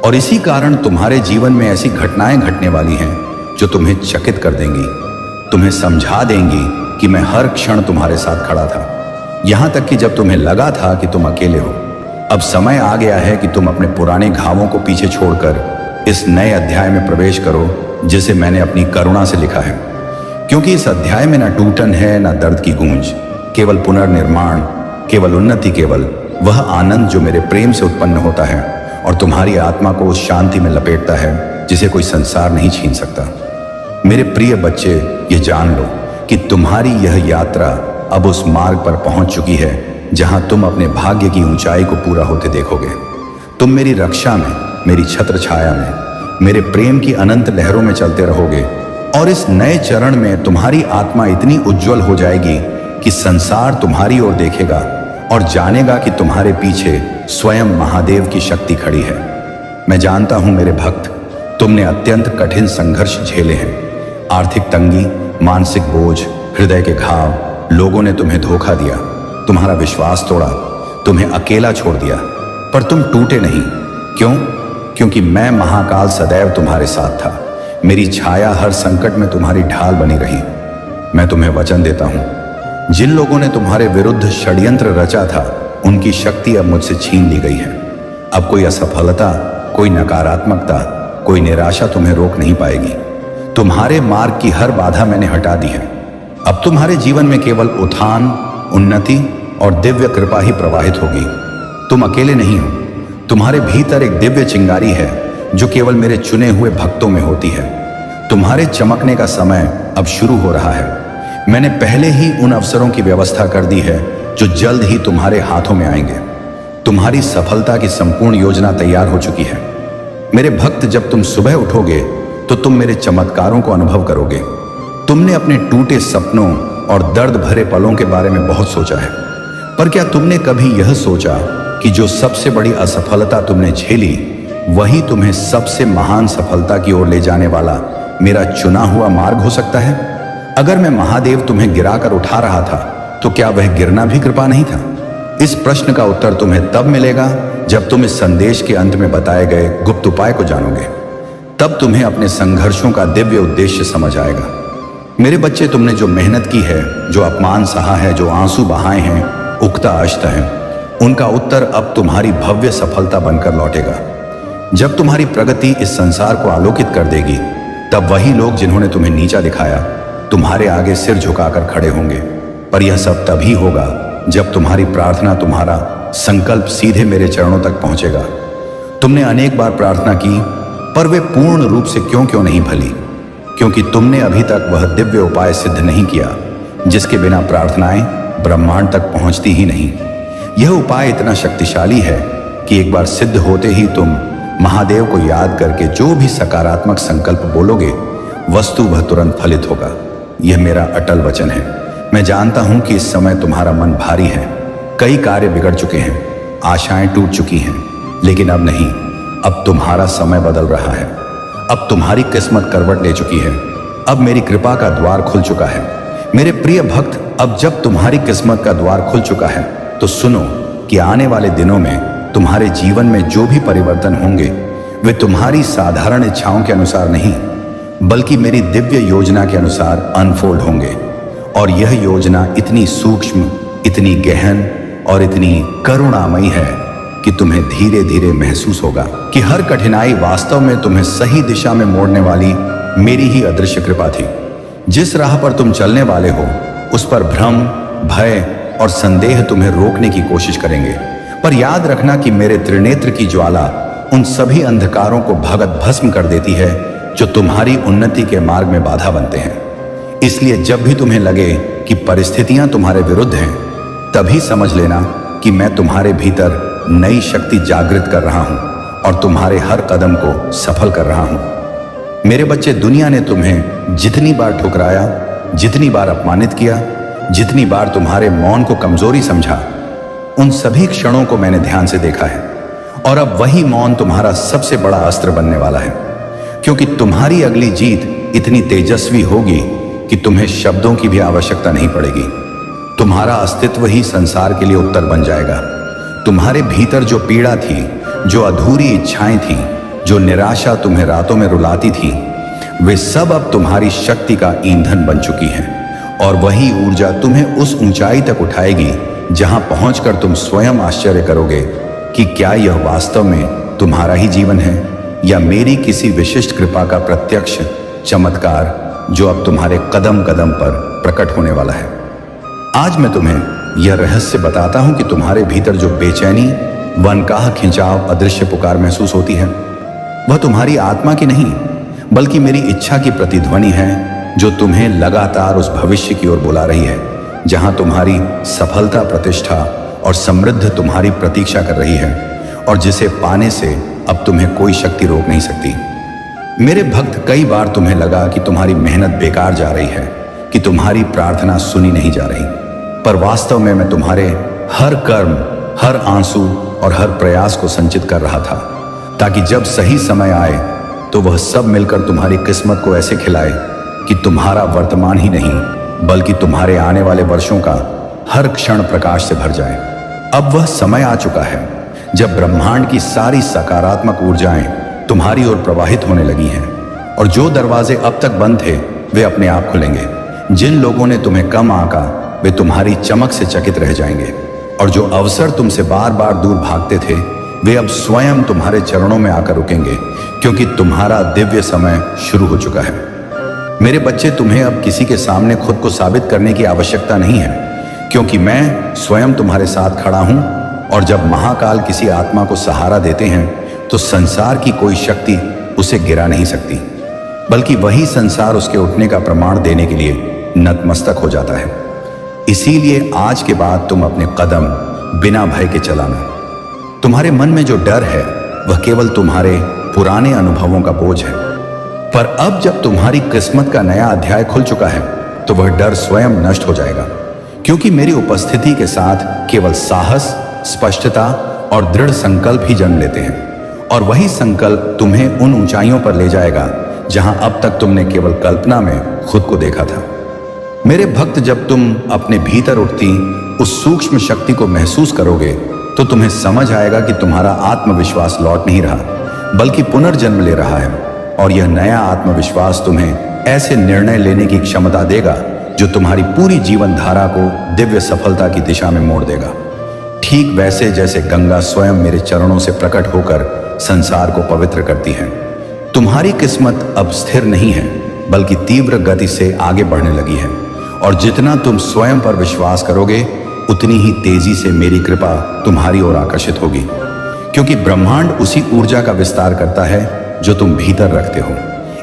और इसी कारण तुम्हारे जीवन में ऐसी घटनाएं घटने वाली हैं जो तुम्हें चकित कर देंगी, तुम्हें समझा देंगी कि मैं हर क्षण तुम्हारे साथ खड़ा था, यहां तक कि जब तुम्हें लगा था कि तुम अकेले हो। अब समय आ गया है कि तुम अपने पुराने घावों को पीछे छोड़कर इस नए अध्याय में प्रवेश करो जिसे मैंने अपनी करुणा से लिखा है। क्योंकि इस अध्याय में ना टूटन है, ना दर्द की गूंज, केवल पुनर्निर्माण, केवल उन्नति, केवल वह आनंद जो मेरे प्रेम से उत्पन्न होता है और तुम्हारी आत्मा को उस शांति में लपेटता है जिसे कोई संसार नहीं छीन सकता। मेरे प्रिय बच्चे, ये जान लो कि तुम्हारी यह यात्रा अब उस मार्ग पर पहुंच चुकी है जहां तुम अपने भाग्य की ऊंचाई को पूरा होते देखोगे। तुम मेरी रक्षा में, मेरी छत्र छाया में, मेरे प्रेम की अनंत लहरों में चलते रहोगे। और इस नए चरण में तुम्हारी आत्मा इतनी उज्जवल हो जाएगी कि संसार तुम्हारी ओर देखेगा और जानेगा कि तुम्हारे पीछे स्वयं महादेव की शक्ति खड़ी है। मैं जानता हूं मेरे भक्त, तुमने अत्यंत कठिन संघर्ष झेले हैं, आर्थिक तंगी, मानसिक बोझ, हृदय के घाव, लोगों ने तुम्हें धोखा दिया, तुम्हारा विश्वास तोड़ा, तुम्हें अकेला छोड़ दिया, पर तुम टूटे नहीं। क्यों? क्योंकि मैं महाकाल सदैव तुम्हारे साथ था। मेरी छाया हर संकट में तुम्हारी ढाल बनी रही। मैं तुम्हें वचन देता हूं, जिन लोगों ने तुम्हारे विरुद्ध षड्यंत्र रचा था, उनकी शक्ति अब मुझसे छीन ली गई है। अब कोई असफलता, कोई नकारात्मकता, कोई निराशा तुम्हें रोक नहीं पाएगी। तुम्हारे मार्ग की हर बाधा मैंने हटा दी है। अब तुम्हारे जीवन में केवल उत्थान, उन्नति और दिव्य कृपा ही प्रवाहित होगी। तुम अकेले नहीं हो, तुम्हारे भीतर एक दिव्य चिंगारी है जो केवल मेरे चुने हुए भक्तों में होती है। तुम्हारे चमकने का समय अब शुरू हो रहा है। मैंने पहले ही उन अवसरों की व्यवस्था कर दी है जो जल्द ही तुम्हारे हाथों में आएंगे। तुम्हारी सफलता की संपूर्ण योजना तैयार हो चुकी है। मेरे भक्त, जब तुम सुबह उठोगे तो तुम मेरे चमत्कारों को अनुभव करोगे। तुमने अपने टूटे सपनों और दर्द भरे पलों के बारे में बहुत सोचा है, पर क्या तुमने कभी यह सोचा कि जो सबसे बड़ी असफलता तुमने झेली, वही तुम्हें सबसे महान सफलता की ओर ले जाने वाला मेरा चुना हुआ मार्ग हो सकता है? अगर मैं महादेव तुम्हें गिराकर उठा रहा था, तो क्या वह गिरना भी कृपा नहीं था? इस प्रश्न का उत्तर तुम्हें तब मिलेगा जब तुम इस संदेश के अंत में बताए गए गुप्त उपाय को जानोगे। तब तुम्हें अपने संघर्षों का दिव्य उद्देश्य समझ आएगा। मेरे बच्चे, तुमने जो मेहनत की है, जो अपमान सहा है, जो आंसू बहाए हैं, उगता अश्त है, उनका उत्तर अब तुम्हारी भव्य सफलता बनकर लौटेगा। जब तुम्हारी प्रगति इस संसार को आलोकित कर देगी, तब वही लोग जिन्होंने तुम्हें नीचा दिखाया, तुम्हारे आगे सिर झुकाकर खड़े होंगे। पर यह सब तभी होगा जब तुम्हारी प्रार्थना, तुम्हारा संकल्प सीधे मेरे चरणों तक पहुंचेगा। तुमने अनेक बार प्रार्थना की, पर वे पूर्ण रूप से क्यों नहीं फली? क्योंकि तुमने अभी तक वह दिव्य उपाय सिद्ध नहीं किया जिसके बिना प्रार्थनाएं ब्रह्मांड तक पहुंचती ही नहीं। यह उपाय इतना शक्तिशाली है कि एक बार सिद्ध होते ही तुम महादेव को याद करके जो भी सकारात्मक संकल्प बोलोगे, वस्तु वह तुरंत फलित होगा। यह मेरा अटल वचन है। मैं जानता हूं कि इस समय तुम्हारा मन भारी है, कई कार्य बिगड़ चुके हैं, आशाएं टूट चुकी हैं, लेकिन अब नहीं। अब तुम्हारा समय बदल रहा है। अब तुम्हारी किस्मत करवट ले चुकी है। अब मेरी कृपा का द्वार खुल चुका है। मेरे प्रिय भक्त, अब जब तुम्हारी किस्मत का द्वार खुल चुका है तो सुनो कि आने वाले दिनों में तुम्हारे जीवन में जो भी परिवर्तन होंगे वे तुम्हारी साधारण इच्छाओं के अनुसार नहीं, बल्कि मेरी दिव्य योजना के अनुसार अनफोल्ड होंगे। और यह योजना इतनी सूक्ष्म, इतनी गहन और इतनी करुणामयी है कि तुम्हें धीरे धीरे महसूस होगा कि हर कठिनाई वास्तव में तुम्हें सही दिशा में मोड़ने वाली मेरी ही अदृश्य कृपा थी। जिस राह पर तुम चलने वाले हो उस पर भ्रम, भय और संदेह तुम्हें रोकने की कोशिश करेंगे, पर याद रखना कि मेरे त्रिनेत्र की ज्वाला उन सभी अंधकारों को भगत भस्म कर देती है जो तुम्हारी उन्नति के मार्ग में बाधा बनते हैं। इसलिए जब भी तुम्हें लगे कि परिस्थितियां तुम्हारे विरुद्ध हैं, तभी समझ लेना कि मैं तुम्हारे भीतर नई शक्ति जागृत कर रहा हूं और तुम्हारे हर कदम को सफल कर रहा हूं। मेरे बच्चे, दुनिया ने तुम्हें जितनी बार ठुकराया, जितनी बार अपमानित किया, जितनी बार तुम्हारे मौन को कमजोरी समझा, उन सभी क्षणों को मैंने ध्यान से देखा है। और अब वही मौन तुम्हारा सबसे बड़ा अस्त्र बनने वाला है, क्योंकि तुम्हारी अगली जीत इतनी तेजस्वी होगी कि तुम्हें शब्दों की भी आवश्यकता नहीं पड़ेगी। तुम्हारा अस्तित्व ही संसार के लिए उत्तर बन जाएगा। तुम्हारे भीतर जो पीड़ा थी, जो अधूरी इच्छाएं थीं, जो निराशा तुम्हें रातों में रुलाती थी, वे सब अब तुम्हारी शक्ति का ईंधन बन चुकी हैं। और वही ऊर्जा तुम्हें उस ऊंचाई तक उठाएगी जहां पहुंचकर तुम स्वयं आश्चर्य करोगे कि क्या यह वास्तव में तुम्हारा ही जीवन है या मेरी किसी विशिष्ट कृपा का प्रत्यक्ष चमत्कार जो अब तुम्हारे कदम कदम पर प्रकट होने वाला है। आज मैं तुम्हें यह रहस्य बताता हूं कि तुम्हारे भीतर जो बेचैनी, वनकाह, खिंचाव, अदृश्य पुकार महसूस होती है, वह तुम्हारी आत्मा की नहीं बल्कि मेरी इच्छा की प्रतिध्वनि है जो तुम्हें लगातार उस भविष्य की ओर बुला रही है जहां तुम्हारी सफलता, प्रतिष्ठा और समृद्धि तुम्हारी प्रतीक्षा कर रही है और जिसे पाने से अब तुम्हें कोई शक्ति रोक नहीं सकती। मेरे भक्त, कई बार तुम्हें लगा कि तुम्हारी मेहनत बेकार जा रही है, कि तुम्हारी प्रार्थना सुनी नहीं जा रही, पर वास्तव में मैं तुम्हारे हर कर्म, हर आंसू और हर प्रयास को संचित कर रहा था, ताकि जब सही समय आए तो वह सब मिलकर तुम्हारी किस्मत को ऐसे खिलाए कि तुम्हारा वर्तमान ही नहीं बल्कि तुम्हारे आने वाले वर्षों का हर क्षण प्रकाश से भर जाए। अब वह समय आ चुका है जब ब्रह्मांड की सारी सकारात्मक ऊर्जाएं तुम्हारी ओर प्रवाहित होने लगी हैं और जो दरवाजे अब तक बंद थे वे अपने आप खुलेंगे। जिन लोगों ने तुम्हें कम आंका वे तुम्हारी चमक से चकित रह जाएंगे और जो अवसर तुमसे बार बार दूर भागते थे वे अब स्वयं तुम्हारे चरणों में आकर रुकेंगे, क्योंकि तुम्हारा दिव्य समय शुरू हो चुका है। मेरे बच्चे, तुम्हें अब किसी के सामने खुद को साबित करने की आवश्यकता नहीं है, क्योंकि मैं स्वयं तुम्हारे साथ खड़ा हूं और जब महाकाल किसी आत्मा को सहारा देते हैं तो संसार की कोई शक्ति उसे गिरा नहीं सकती, बल्कि वही संसार उसके उठने का प्रमाण देने के लिए नतमस्तक हो जाता है। इसीलिए आज के बाद तुम अपने कदम बिना भय के चलाना। तुम्हारे मन में जो डर है वह केवल तुम्हारे पुराने अनुभवों का बोझ है, पर अब जब तुम्हारी किस्मत का नया अध्याय खुल चुका है तो वह डर स्वयं नष्ट हो जाएगा, क्योंकि मेरी उपस्थिति के साथ केवल साहस, स्पष्टता और दृढ़ संकल्प ही जन्म लेते हैं और वही संकल्प तुम्हें उन ऊंचाइयों पर ले जाएगा जहां अब तक तुमने केवल कल्पना में खुद को देखा था। मेरे भक्त, जब तुम अपने भीतर उठती उस सूक्ष्म शक्ति को महसूस करोगे तो तुम्हें समझ आएगा कि तुम्हारा आत्मविश्वास लौट नहीं रहा बल्कि पुनर्जन्म ले रहा है और यह नया आत्मविश्वास तुम्हें ऐसे निर्णय लेने की क्षमता देगा जो तुम्हारी पूरी जीवन धारा को दिव्य सफलता की दिशा में मोड़ देगा। ठीक वैसे जैसे गंगा स्वयं मेरे चरणों से प्रकट होकर संसार को पवित्र करती है। तुम्हारी किस्मत अब स्थिर नहीं है, बल्कि तीव्र गति से आगे बढ़ने लगी है। और जितना तुम स्वयं पर विश्वास करोगे, उतनी ही तेजी से मेरी कृपा तुम्हारी ओर आकर्षित होगी, क्योंकि ब्रह्मांड उसी ऊर्जा का विस्तार करता है जो तुम भीतर रखते हो।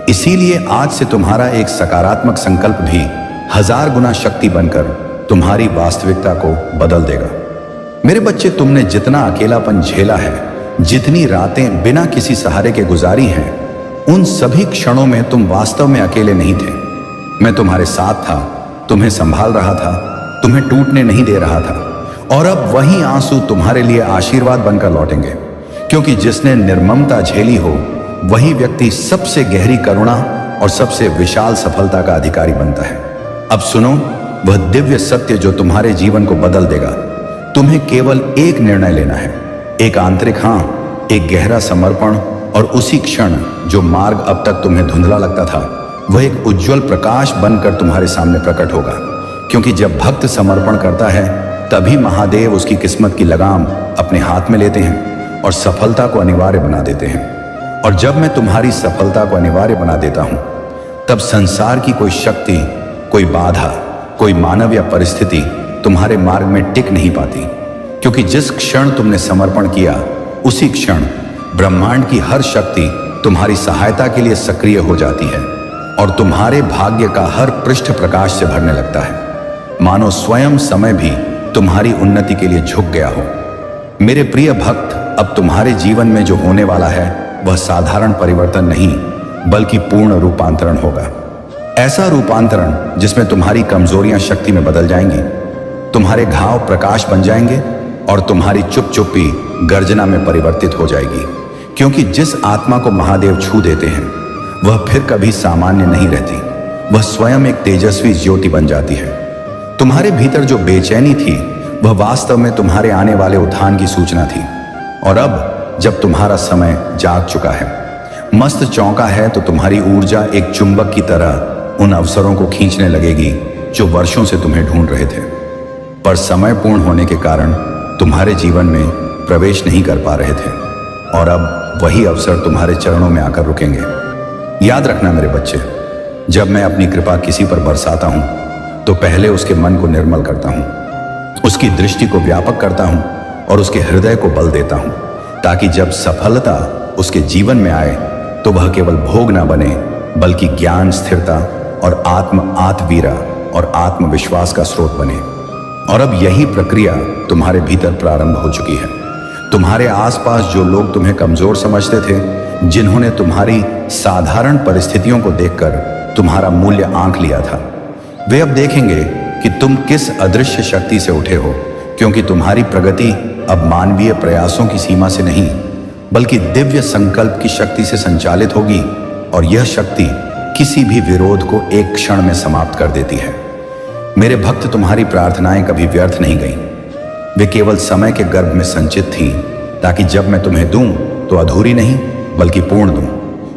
इसीलिए आज से तुम्हारा एक सकारात्मक संकल्प भी 1000 गुना शक्ति बनकर तुम्हारी वास्तविकता को बदल देगा। मेरे बच्चे, तुमने जितना अकेलापन झेला है, जितनी रातें बिना किसी सहारे के गुजारी हैं, उन सभी क्षणों में तुम वास्तव में अकेले नहीं थे। मैं तुम्हारे साथ था, तुम्हें संभाल रहा था, तुम्हें टूटने नहीं दे रहा था। और अब वही आंसू तुम्हारे लिए आशीर्वाद बनकर लौटेंगे, क्योंकि जिसने निर्ममता झेली हो, वही व्यक्ति सबसे गहरी करुणा और सबसे विशाल सफलता का अधिकारी बनता है। अब सुनो वह दिव्य सत्य जो तुम्हारे जीवन को बदल देगा। तुम्हें केवल एक निर्णय लेना है, एक आंतरिक हाँ, एक गहरा समर्पण, और उसी क्षण जो मार्ग अब तक तुम्हें धुंधला लगता था, वह एक उज्जवल प्रकाश बनकर तुम्हारे सामने प्रकट होगा। क्योंकि जब भक्त समर्पण करता है, तभी महादेव उसकी किस्मत की लगाम अपने हाथ में लेते हैं और सफलता को अनिवार्य बना देते हैं। और जब मैं तुम्हारी सफलता को अनिवार्य बना देता हूं, तब संसार की कोई शक्ति, कोई बाधा, कोई मानव या परिस्थिति तुम्हारे मार्ग में टिक नहीं पाती। क्योंकि जिस क्षण तुमने समर्पण किया, उसी क्षण ब्रह्मांड की हर शक्ति तुम्हारी सहायता के लिए सक्रिय हो जाती है और तुम्हारे भाग्य का हर पृष्ठ प्रकाश से भरने लगता है, मानो स्वयं समय भी तुम्हारी उन्नति के लिए झुक गया हो। मेरे प्रिय भक्त, अब तुम्हारे जीवन में जो होने वाला है, वह साधारण परिवर्तन नहीं, बल्कि पूर्ण रूपांतरण होगा। ऐसा रूपांतरण जिसमें तुम्हारी कमजोरियां शक्ति में बदल जाएंगी, तुम्हारे घाव प्रकाश बन जाएंगे और तुम्हारी चुपी गर्जना में परिवर्तित हो जाएगी। क्योंकि जिस आत्मा को महादेव छू देते हैं, वह फिर कभी सामान्य नहीं रहती, वह स्वयं एक तेजस्वी ज्योति बन जाती है। तुम्हारे भीतर जो बेचैनी थी, वह वास्तव में तुम्हारे आने वाले उत्थान की सूचना थी। और अब जब तुम्हारा समय जाग चुका है, मस्त चौंका है, तो तुम्हारी ऊर्जा एक चुंबक की तरह उन अवसरों को खींचने लगेगी जो वर्षों से तुम्हें ढूंढ रहे थे, पर समय पूर्ण होने के कारण तुम्हारे जीवन में प्रवेश नहीं कर पा रहे थे। और अब वही अवसर तुम्हारे चरणों में आकर रुकेंगे। याद रखना मेरे बच्चे, जब मैं अपनी कृपा किसी पर बरसाता हूं, तो पहले उसके मन को निर्मल करता हूं, उसकी दृष्टि को व्यापक करता हूं और उसके हृदय को बल देता हूं, ताकि जब सफलता उसके जीवन में आए, तो वह केवल भोग ना बने, बल्कि ज्ञान, स्थिरता और आत्मवीरा और आत्मविश्वास का स्रोत बने। और अब यही प्रक्रिया तुम्हारे भीतर प्रारंभ हो चुकी है। तुम्हारे आसपास जो लोग तुम्हें कमजोर समझते थे, जिन्होंने तुम्हारी साधारण परिस्थितियों को देखकर तुम्हारा मूल्य आंक लिया था, वे अब देखेंगे कि तुम किस अदृश्य शक्ति से उठे हो। क्योंकि तुम्हारी प्रगति अब मानवीय प्रयासों की सीमा से नहीं, बल्कि दिव्य संकल्प की शक्ति से संचालित होगी। और यह शक्ति किसी भी विरोध को एक क्षण में समाप्त कर देती है। मेरे भक्त, तुम्हारी प्रार्थनाएं कभी व्यर्थ नहीं गईं। वे केवल समय के गर्भ में संचित थीं, ताकि जब मैं तुम्हें दूं, तो अधूरी नहीं बल्कि पूर्ण दूं,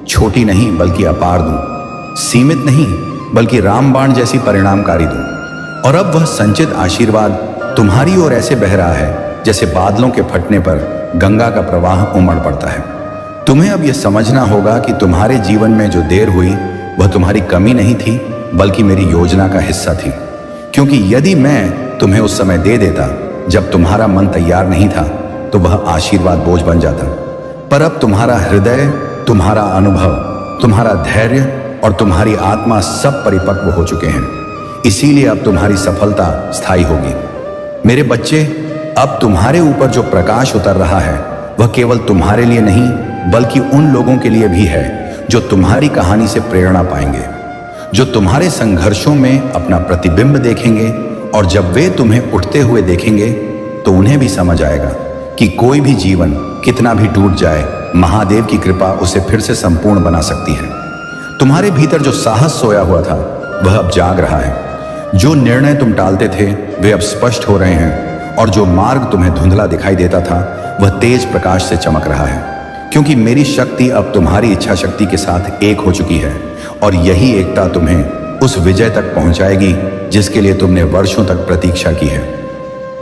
छोटी नहीं बल्कि अपार दूं, सीमित नहीं बल्कि रामबाण जैसी परिणामकारी दूं। और अब वह संचित आशीर्वाद तुम्हारी ओर ऐसे बह रहा है जैसे बादलों के फटने पर गंगा का प्रवाह उमड़ पड़ता है। तुम्हें अब यह समझना होगा कि तुम्हारे जीवन में जो देर हुई, वह तुम्हारी कमी नहीं थी, बल्कि मेरी योजना का हिस्सा थी। क्योंकि यदि मैं तुम्हें उस समय दे देता जब तुम्हारा मन तैयार नहीं था, तो वह आशीर्वाद बोझ बन जाता। पर अब तुम्हारा हृदय, तुम्हारा अनुभव, तुम्हारा धैर्य और तुम्हारी आत्मा सब परिपक्व हो चुके हैं। इसीलिए अब तुम्हारी सफलता स्थायी होगी। मेरे बच्चे, अब तुम्हारे ऊपर जो प्रकाश उतर रहा है, वह केवल तुम्हारे लिए नहीं, बल्कि उन लोगों के लिए भी है जो तुम्हारी कहानी से प्रेरणा पाएंगे, जो तुम्हारे संघर्षों में अपना प्रतिबिंब देखेंगे। और जब वे तुम्हें उठते हुए देखेंगे, तो उन्हें भी समझ आएगा कि कोई भी जीवन कितना भी टूट जाए, महादेव की कृपा उसे फिर से संपूर्ण बना सकती है। तुम्हारे भीतर जो साहस सोया हुआ था, वह अब जाग रहा है। जो निर्णय तुम टालते थे, वे अब स्पष्ट हो रहे हैं। और जो मार्ग तुम्हें धुंधला दिखाई देता था, वह तेज प्रकाश से चमक रहा है। क्योंकि मेरी शक्ति अब तुम्हारी इच्छा शक्ति के साथ एक हो चुकी है। और यही एकता तुम्हें उस विजय तक पहुंचाएगी जिसके लिए तुमने वर्षों तक प्रतीक्षा की है।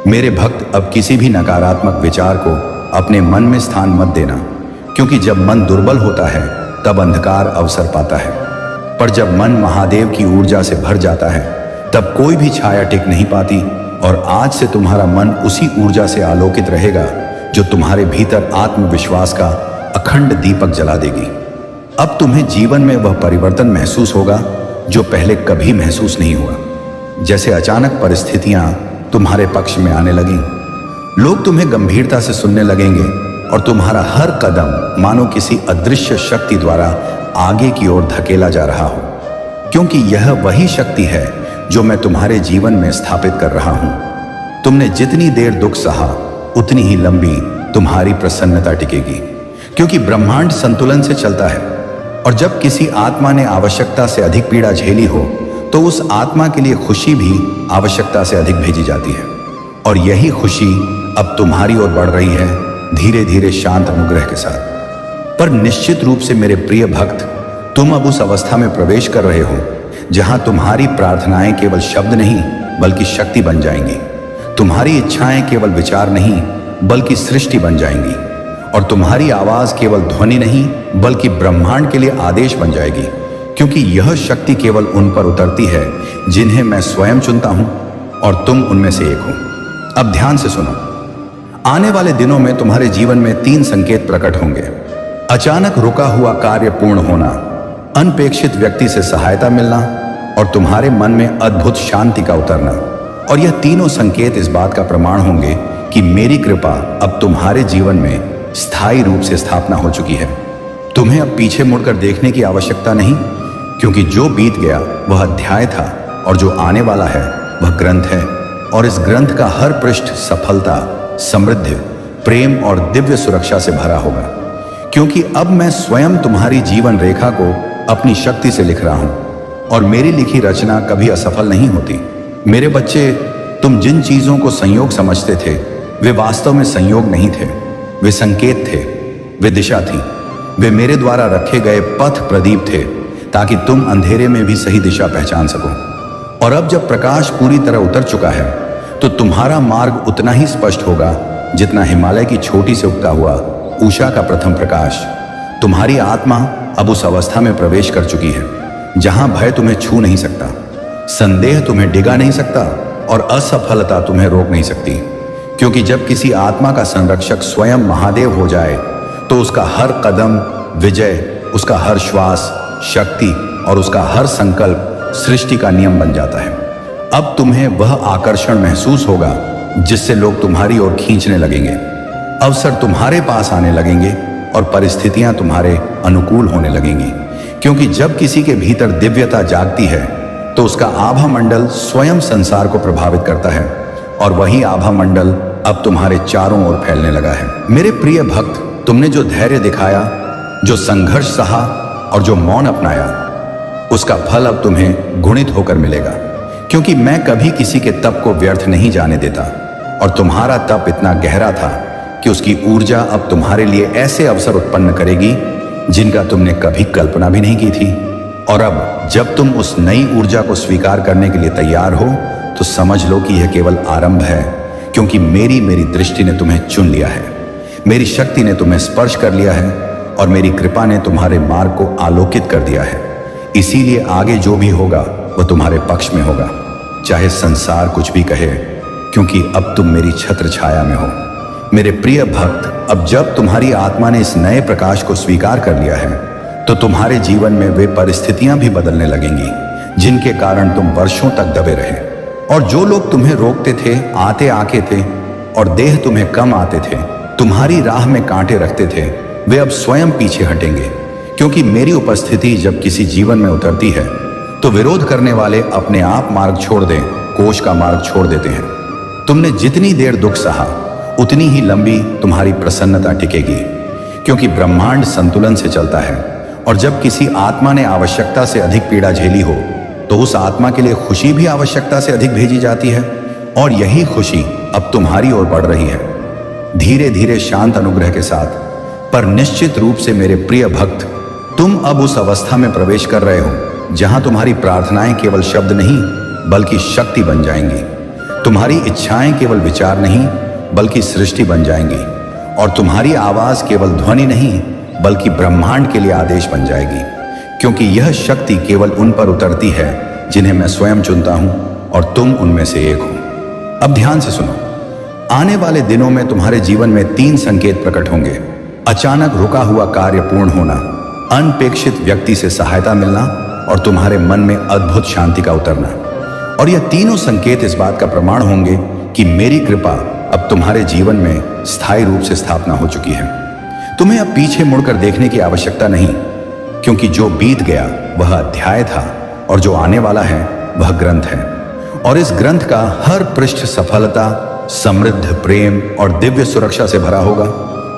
मेरे भक्त, अब किसी भी नकारात्मक विचार को अपने मन में स्थान मत देना, क्योंकि जब मन दुर्बल होता है, तब अंधकार अवसर पाता है। पर जब मन महादेव की ऊर्जा से भर जाता है तब कोई भी छाया टिक नहीं पाती, और आज से तुम्हारा मन उसी ऊर्जा से आलोकित रहेगा जो तुम्हारे भीतर आत्मविश्वास का अखंड दीपक जला देगी। अब तुम्हें जीवन में वह परिवर्तन महसूस होगा जो पहले कभी महसूस नहीं हुआ। जैसे अचानक परिस्थितियां तुम्हारे पक्ष में आने लगी, लोग तुम्हें गंभीरता से सुनने लगेंगे और तुम्हारा हर कदम मानो किसी अदृश्य शक्ति द्वारा आगे की ओर धकेला जा रहा हो, क्योंकि यह वही शक्ति है जो मैं तुम्हारे जीवन में स्थापित कर रहा हूं। तुमने जितनी देर दुख सहा उतनी ही लंबी तुम्हारी प्रसन्नता टिकेगी, क्योंकि ब्रह्मांड संतुलन से चलता है। और जब किसी आत्मा ने आवश्यकता से अधिक पीड़ा झेली हो तो उस आत्मा के लिए खुशी भी आवश्यकता से अधिक भेजी जाती है, और यही खुशी अब तुम्हारी ओर बढ़ रही है, धीरे धीरे शांत अनुग्रह के साथ। पर निश्चित रूप से मेरे प्रिय भक्त, तुम अब उस अवस्था में प्रवेश कर रहे हो जहां तुम्हारी प्रार्थनाएं केवल शब्द नहीं बल्कि शक्ति बन जाएंगी। तुम्हारी इच्छाएं केवल विचार नहीं बल्कि सृष्टि बन जाएंगी, और तुम्हारी आवाज केवल ध्वनि नहीं बल्कि ब्रह्मांड के लिए आदेश बन जाएगी, क्योंकि यह शक्ति केवल उन पर उतरती है जिन्हें मैं स्वयं चुनता हूं, और तुम उनमें से एक हो। अब ध्यान से सुनो। आने वाले दिनों में तुम्हारे जीवन में 3 संकेत प्रकट होंगे। अचानक रुका हुआ कार्य पूर्ण होना, अनपेक्षित व्यक्ति से सहायता मिलना, और तुम्हारे मन में अद्भुत शांति का उतरना। और यह तीनों संकेत इस बात का प्रमाण होंगे कि मेरी कृपा अब तुम्हारे जीवन में स्थायी रूप से स्थापना हो चुकी है। तुम्हें अब पीछे मुड़कर देखने की आवश्यकता नहीं, क्योंकि जो बीत गया वह अध्याय था और जो आने वाला है वह ग्रंथ है, और इस ग्रंथ का हर पृष्ठ सफलता, समृद्धि, प्रेम और दिव्य सुरक्षा से भरा होगा, क्योंकि अब मैं स्वयं तुम्हारी जीवन रेखा को अपनी शक्ति से लिख रहा हूं, और मेरी लिखी रचना कभी असफल नहीं होती। मेरे बच्चे, तुम जिन चीजों को संयोग समझते थे वे वास्तव में संयोग नहीं थे, वे संकेत थे, वे दिशा थी, वे मेरे द्वारा रखे गए पथ प्रदीप थे, ताकि तुम अंधेरे में भी सही दिशा पहचान सको। और अब जब प्रकाश पूरी तरह उतर चुका है तो तुम्हारा मार्ग उतना ही स्पष्ट होगा जितना हिमालय की छोटी से उगता हुआ उषा का प्रथम प्रकाश। तुम्हारी आत्मा अब उस अवस्था में प्रवेश कर चुकी है जहां भय तुम्हें छू नहीं सकता, संदेह तुम्हें डिगा नहीं सकता, और असफलता तुम्हें रोक नहीं सकती, क्योंकि जब किसी आत्मा का संरक्षक स्वयं महादेव हो जाए तो उसका हर कदम विजय, उसका हर श्वास शक्ति, और उसका हर संकल्प सृष्टि का नियम बन जाता है। अब तुम्हें वह आकर्षण महसूस होगा जिससे लोग तुम्हारी ओर खींचने लगेंगे, अवसर तुम्हारे पास आने लगेंगे, और परिस्थितियां तुम्हारे अनुकूल होने लगेंगी, क्योंकि जब किसी के भीतर दिव्यता जागती है तो उसका आभा मंडल स्वयं संसार को प्रभावित करता है, और वही आभा मंडल अब तुम्हारे चारों ओर फैलने लगा है। मेरे प्रिय भक्त, तुमने जो धैर्य दिखाया, जो संघर्ष सहा और जो मौन अपनाया, उसका फल अब तुम्हें गुणित होकर मिलेगा, क्योंकि मैं कभी किसी के तप को व्यर्थ नहीं जाने देता, और तुम्हारा तप इतना गहरा था कि उसकी ऊर्जा अब तुम्हारे लिए ऐसे अवसर उत्पन्न करेगी जिनका तुमने कभी कल्पना भी नहीं की थी। और अब जब तुम उस नई ऊर्जा को स्वीकार करने के लिए तैयार हो तो समझ लो कि यह केवल आरंभ है, क्योंकि मेरी दृष्टि ने तुम्हें चुन लिया है, मेरी शक्ति ने तुम्हें स्पर्श कर लिया है, और मेरी कृपा ने तुम्हारे मार्ग को आलोकित कर दिया है। इसीलिए आगे जो भी होगा वह तुम्हारे पक्ष में होगा, चाहे संसार कुछ भी कहे, क्योंकि अब तुम मेरी छत्र छाया में हो। मेरे प्रिय भक्त, अब जब तुम्हारी आत्मा ने इस नए प्रकाश को स्वीकार कर लिया है तो तुम्हारे जीवन में वे परिस्थितियां भी बदलने लगेंगी जिनके कारण तुम वर्षों तक दबे रहे, और जो लोग तुम्हें रोकते थे, आते आके थे, और देह तुम्हें कम आते थे, तुम्हारी राह में कांटे रखते थे, वे अब स्वयं पीछे हटेंगे, क्योंकि मेरी उपस्थिति जब किसी जीवन में उतरती है तो विरोध करने वाले अपने आप मार्ग छोड़ दें, कोष का मार्ग छोड़ देते हैं। तुमने जितनी देर दुख सहा उतनी ही लंबी तुम्हारी प्रसन्नता टिकेगी, क्योंकि ब्रह्मांड संतुलन से चलता है, और जब किसी आत्मा ने आवश्यकता से अधिक पीड़ा झेली हो तो उस आत्मा के लिए खुशी भी आवश्यकता से अधिक भेजी जाती है, और यही खुशी अब तुम्हारी ओर बढ़ रही है, धीरे धीरे शांत अनुग्रह के साथ। पर निश्चित रूप से मेरे प्रिय भक्त, तुम अब उस अवस्था में प्रवेश कर रहे हो जहां तुम्हारी प्रार्थनाएं केवल शब्द नहीं बल्कि शक्ति बन जाएंगी, तुम्हारी इच्छाएं केवल विचार नहीं बल्कि सृष्टि बन जाएंगी, और तुम्हारी आवाज केवल ध्वनि नहीं बल्कि ब्रह्मांड के लिए आदेश बन जाएगी, क्योंकि यह शक्ति केवल उन पर उतरती है जिन्हें मैं स्वयं चुनता हूं और तुम उनमें से एक हो। अब ध्यान से सुनो। आने वाले दिनों में तुम्हारे जीवन में 3 संकेत प्रकट होंगे। अचानक रुका हुआ कार्य पूर्ण होना, अनपेक्षित व्यक्ति से सहायता मिलना और तुम्हारे मन में अद्भुत शांति का उतरना। और यह तीनों संकेत इस बात का प्रमाण होंगे कि मेरी कृपा अब तुम्हारे जीवन में स्थायी रूप से स्थापना हो चुकी है। तुम्हें अब पीछे मुड़कर देखने की आवश्यकता नहीं, क्योंकि जो बीत गया वह अध्याय था और जो आने वाला है वह ग्रंथ है। और इस ग्रंथ का हर पृष्ठ सफलता, समृद्ध प्रेम और दिव्य सुरक्षा से भरा होगा,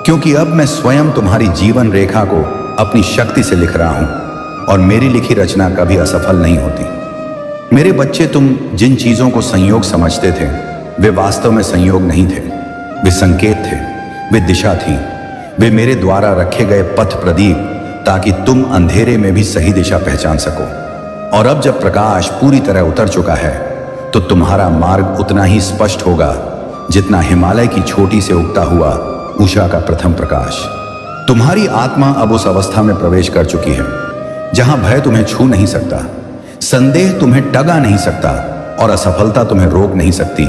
क्योंकि अब मैं स्वयं तुम्हारी जीवन रेखा को अपनी शक्ति से लिख रहा हूं और मेरी लिखी रचना कभी असफल नहीं होती। मेरे बच्चे, तुम जिन चीजों को संयोग समझते थे वे वास्तव में संयोग नहीं थे, वे संकेत थे, वे दिशा थी, वे मेरे द्वारा रखे गए पथ प्रदीप, ताकि तुम अंधेरे में भी सही दिशा पहचान सको। और अब जब प्रकाश पूरी तरह उतर चुका है तो तुम्हारा मार्ग उतना ही स्पष्ट होगा जितना हिमालय की छोटी से उगता हुआ उषा का प्रथम प्रकाश। तुम्हारी आत्मा अब उस अवस्था में प्रवेश कर चुकी है जहां भय तुम्हें छू नहीं सकता, संदेह तुम्हें टगा नहीं सकता और असफलता तुम्हें रोक नहीं सकती,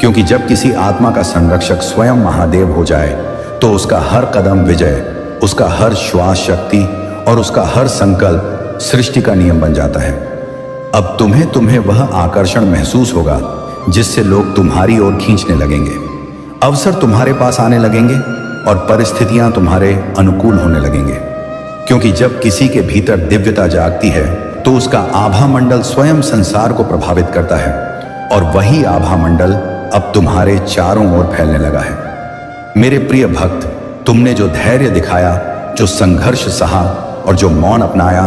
क्योंकि जब किसी आत्मा का संरक्षक स्वयं महादेव हो जाए तो उसका हर कदम विजय, उसका हर श्वास शक्ति और उसका हर संकल्प सृष्टि का नियम बन जाता है। अब तुम्हें वह आकर्षण महसूस होगा जिससे लोग तुम्हारी ओर खींचने लगेंगे, अवसर तुम्हारे पास आने लगेंगे और परिस्थितियां तुम्हारे अनुकूल होने लगेंगे, क्योंकि जब किसी के भीतर दिव्यता जागती है तो उसका आभा मंडल स्वयं संसार को प्रभावित करता है और वही आभा मंडल अब तुम्हारे चारों ओर फैलने लगा है। मेरे प्रिय भक्त, तुमने जो धैर्य दिखाया, जो संघर्ष सहा और जो मौन अपनाया,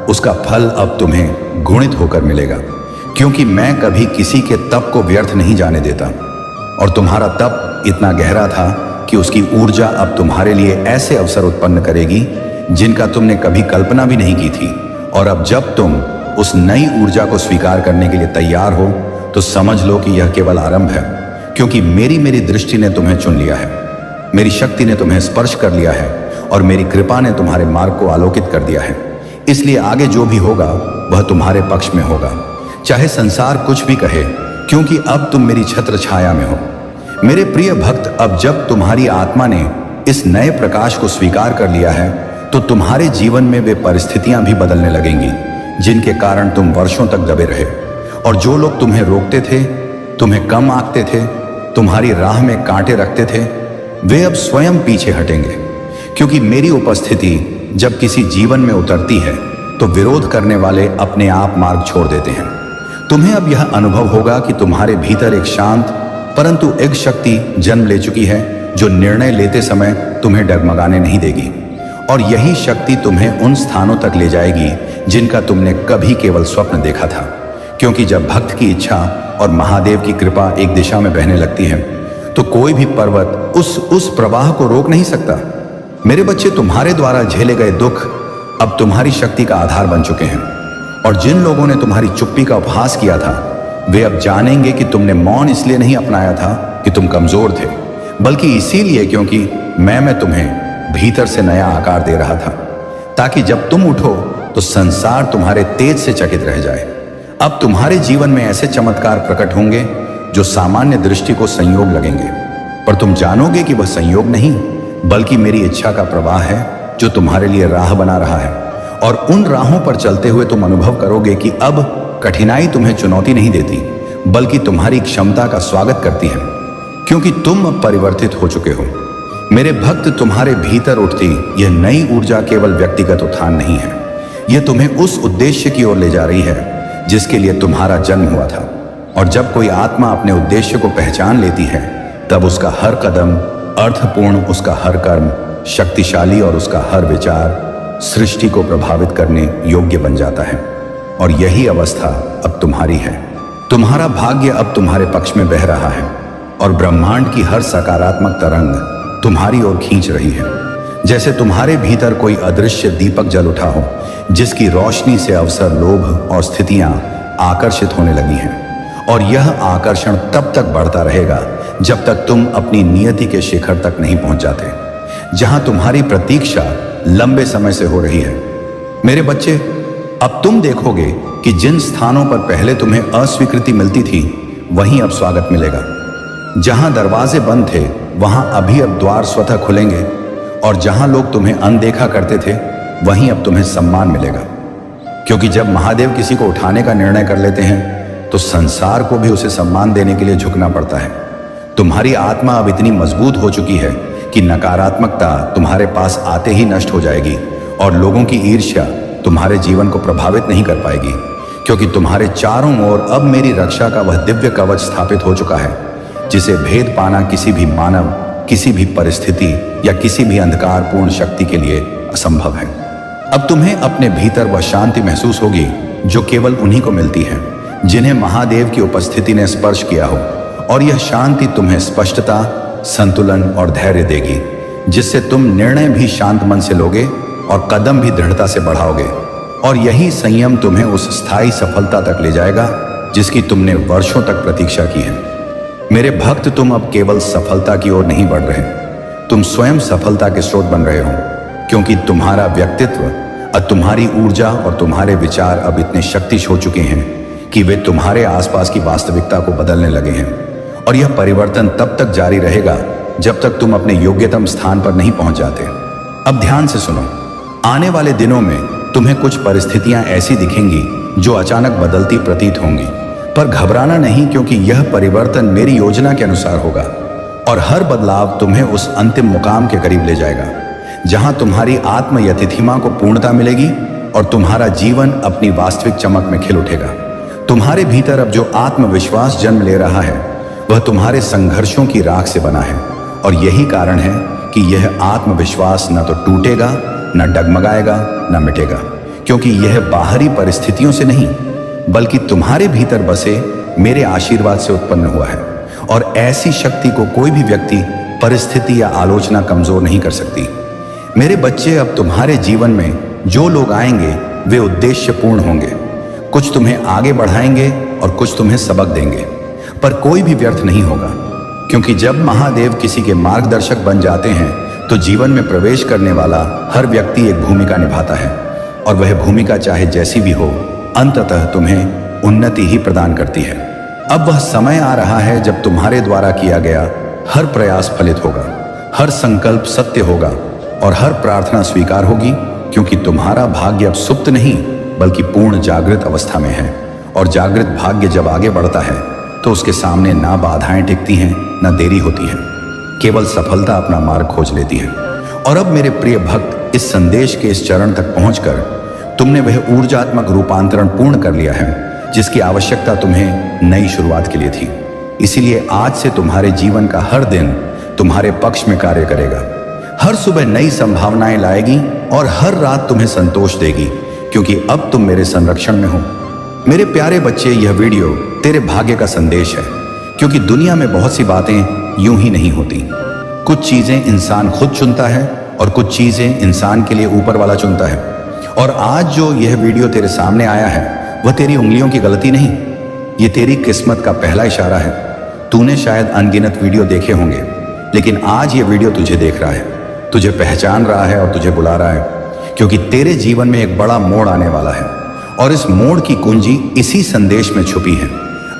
उसका फल अब तुम्हें गुणित होकर मिलेगा, क्योंकि मैं कभी किसी के तप को व्यर्थ नहीं जाने देता। और तुम्हारा तप इतना गहरा था कि उसकी ऊर्जा अब तुम्हारे लिए ऐसे अवसर उत्पन्न करेगी जिनका तुमने कभी कल्पना भी नहीं की थी। और अब जब तुम उस नई ऊर्जा को स्वीकार करने के लिए तैयार हो तो समझ लो कि यह केवल आरंभ है, क्योंकि मेरी दृष्टि ने तुम्हें चुन लिया है, मेरी शक्ति ने तुम्हें स्पर्श कर लिया है और मेरी कृपा ने तुम्हारे मार्ग को आलोकित कर दिया है। इसलिए आगे जो भी होगा वह तुम्हारे पक्ष में होगा, चाहे संसार कुछ भी कहे, क्योंकि अब तुम मेरी छत्र छाया में हो। मेरे प्रिय भक्त, अब जब तुम्हारी आत्मा ने इस नए प्रकाश को स्वीकार कर लिया है तो तुम्हारे जीवन में वे परिस्थितियां भी बदलने लगेंगी जिनके कारण तुम वर्षों तक दबे रहे। और जो लोग तुम्हें रोकते थे, तुम्हें कम आंकते थे, तुम्हारी राह में कांटे रखते थे, वे अब स्वयं पीछे हटेंगे, क्योंकि मेरी उपस्थिति जब किसी जीवन में उतरती है तो विरोध करने वाले अपने आप मार्ग छोड़ देते हैं। तुम्हें अब यह अनुभव होगा कि तुम्हारे भीतर एक शांत परंतु एक शक्ति जन्म ले चुकी है जो निर्णय लेते समय तुम्हें डगमगाने नहीं देगी। और यही शक्ति तुम्हें उन स्थानों तक ले जाएगी जिनका तुमने कभी केवल स्वप्न देखा था, क्योंकि जब भक्त की इच्छा और महादेव की कृपा एक दिशा में बहने लगती है तो कोई भी पर्वत उस प्रवाह को रोक नहीं सकता। मेरे बच्चे, तुम्हारे द्वारा झेले गए दुख अब तुम्हारी शक्ति का आधार बन चुके हैं, और जिन लोगों ने तुम्हारी चुप्पी का उपहास किया था वे अब जानेंगे कि तुमने मौन इसलिए नहीं अपनाया था कि तुम कमजोर थे, बल्कि इसीलिए क्योंकि मैं तुम्हें भीतर से नया आकार दे रहा था, ताकि जब तुम उठो तो संसार तुम्हारे तेज से चकित रह जाए। अब तुम्हारे जीवन में ऐसे चमत्कार प्रकट होंगे जो सामान्य दृष्टि को संयोग लगेंगे, पर तुम जानोगे कि वह संयोग नहीं बल्कि मेरी इच्छा का प्रवाह है जो तुम्हारे लिए राह बना रहा है। और उन राहों पर चलते हुए तुम अनुभव करोगे कि अब कठिनाई तुम्हें चुनौती नहीं देती बल्कि तुम्हारी क्षमता का स्वागत करती है, क्योंकि तुम अब परिवर्तित हो चुके हो। मेरे भक्त, तुम्हारे भीतर उठती यह नई ऊर्जा केवल व्यक्तिगत उत्थान नहीं है, यह तुम्हें उस उद्देश्य की ओर ले जा रही है जिसके लिए तुम्हारा जन्म हुआ था। और जब कोई आत्मा अपने उद्देश्य को पहचान लेती है तब उसका हर कदम अर्थपूर्ण, उसका हर कर्म शक्तिशाली और उसका हर विचार सृष्टि को प्रभावित करने योग्य बन जाता है। और यही अवस्था अब तुम्हारी है। तुम्हारा भाग्य अब तुम्हारे पक्ष में बह रहा है और ब्रह्मांड की हर सकारात्मक तरंग तुम्हारी ओर खींच रही है, जैसे तुम्हारे भीतर कोई अदृश्य दीपक जल उठा हो जिसकी रोशनी से अवसर, लोभ और स्थितियां आकर्षित होने लगी हैं। और यह आकर्षण तब तक बढ़ता रहेगा जब तक तुम अपनी नियति के शिखर तक नहीं पहुंच जाते, जहां तुम्हारी प्रतीक्षा लंबे समय से हो रही है। मेरे बच्चे, अब तुम देखोगे कि जिन स्थानों पर पहले तुम्हें अस्वीकृति मिलती थी वहीं अब स्वागत मिलेगा। जहां दरवाजे बंद थे वहां अभी अब द्वार स्वतः खुलेंगे, और जहां लोग तुम्हें अनदेखा करते थे वहीं अब तुम्हें सम्मान मिलेगा। क्योंकि जब महादेव किसी को उठाने का निर्णय कर लेते हैं तो संसार को भी उसे सम्मान देने के लिए झुकना पड़ता है। तुम्हारी आत्मा अब इतनी मजबूत हो चुकी है कि नकारात्मकता तुम्हारे पास आते ही नष्ट हो जाएगी, और लोगों की ईर्ष्या तुम्हारे जीवन को प्रभावित नहीं कर पाएगी, क्योंकि तुम्हारे चारों ओर अब मेरी रक्षा का वह दिव्य कवच स्थापित हो चुका है जिसे भेद पाना किसी भी मानव, किसी भी परिस्थिति या किसी भी अंधकारपूर्ण शक्ति के लिए असंभव है। अब तुम्हें अपने भीतर वह शांति महसूस होगी जो केवल उन्हीं को मिलती है जिन्हें महादेव की उपस्थिति ने स्पर्श किया हो, और यह शांति तुम्हें स्पष्टता, संतुलन और धैर्य देगी, जिससे तुम निर्णय भी शांत मन से लोगे और कदम भी दृढ़ता से बढ़ाओगे। और यही संयम तुम्हें उस स्थायी सफलता तक ले जाएगा जिसकी तुमने वर्षों तक प्रतीक्षा की है। मेरे भक्त, तुम अब केवल सफलता की ओर नहीं बढ़ रहे, तुम स्वयं सफलता के स्रोत बन रहे हो, क्योंकि तुम्हारा व्यक्तित्व, तुम्हारी ऊर्जा और तुम्हारे विचार अब इतने शक्तिशाली हो चुके हैं कि वे तुम्हारे आसपास की वास्तविकता को बदलने लगे हैं। और यह परिवर्तन तब तक जारी रहेगा जब तक तुम अपने योग्यतम स्थान पर नहीं पहुंच जाते। अब ध्यान से सुनो, आने वाले दिनों में तुम्हें कुछ परिस्थितियां ऐसी दिखेंगी जो अचानक बदलती प्रतीत होंगी, पर घबराना नहीं, क्योंकि यह परिवर्तन मेरी योजना के अनुसार होगा, और हर बदलाव तुम्हें उस अंतिम मुकाम के करीब ले जाएगा जहां तुम्हारी आत्म यतिथिमा को पूर्णता मिलेगी और तुम्हारा जीवन अपनी वास्तविक चमक में खिल उठेगा। तुम्हारे भीतर अब जो आत्मविश्वास जन्म ले रहा है वह तुम्हारे संघर्षों की राख से बना है, और यही कारण है कि यह आत्मविश्वास न तो टूटेगा, न डगमगाएगा, न मिटेगा, क्योंकि यह बाहरी परिस्थितियों से नहीं बल्कि तुम्हारे भीतर बसे मेरे आशीर्वाद से उत्पन्न हुआ है। और ऐसी शक्ति को कोई भी व्यक्ति, परिस्थिति या आलोचना कमजोर नहीं कर सकती। मेरे बच्चे, अब तुम्हारे जीवन में जो लोग आएंगे वे उद्देश्यपूर्ण होंगे। कुछ तुम्हें आगे बढ़ाएंगे और कुछ तुम्हें सबक देंगे, पर कोई भी व्यर्थ नहीं होगा, क्योंकि जब महादेव किसी के मार्गदर्शक बन जाते हैं तो जीवन में प्रवेश करने वाला हर व्यक्ति एक भूमिका निभाता है, और वह भूमिका चाहे जैसी भी हो अंततः तुम्हें उन्नति ही प्रदान करती है। अब वह समय आ रहा है जब तुम्हारे द्वारा किया गया हर प्रयास फलित होगा, हर संकल्प सत्य होगा और हर प्रार्थना स्वीकार होगी, क्योंकि तुम्हारा भाग्य अब सुप्त नहीं बल्कि पूर्ण जागृत अवस्था में है। और जागृत भाग्य जब आगे बढ़ता है तो उसके सामने ना बाधाएं टिकती हैं, ना देरी होती है, केवल सफलता अपना मार्ग खोज लेती है। और अब मेरे प्रिय भक्त, इस संदेश के इस चरण तक पहुंचकर तुमने वह ऊर्जात्मक रूपांतरण पूर्ण कर लिया है जिसकी आवश्यकता तुम्हें नई शुरुआत के लिए थी। इसीलिए आज से तुम्हारे जीवन का हर दिन तुम्हारे पक्ष में कार्य करेगा, हर सुबह नई संभावनाएं लाएगी और हर रात तुम्हें संतोष देगी, क्योंकि अब तुम मेरे संरक्षण में हो। मेरे प्यारे बच्चे, यह वीडियो तेरे भाग्य का संदेश है, क्योंकि दुनिया में बहुत सी बातें यूं ही नहीं होती। कुछ चीजें इंसान खुद चुनता है और कुछ चीजें इंसान के लिए ऊपर वाला चुनता है। और आज जो यह वीडियो तेरे सामने आया है वह तेरी उंगलियों की गलती नहीं, ये तेरी किस्मत का पहला इशारा है। तूने शायद अनगिनत वीडियो देखे होंगे, लेकिन आज ये वीडियो तुझे देख रहा है, तुझे पहचान रहा है और तुझे बुला रहा है, क्योंकि तेरे जीवन में एक बड़ा मोड़ आने वाला है और इस मोड़ की कुंजी इसी संदेश में छुपी है।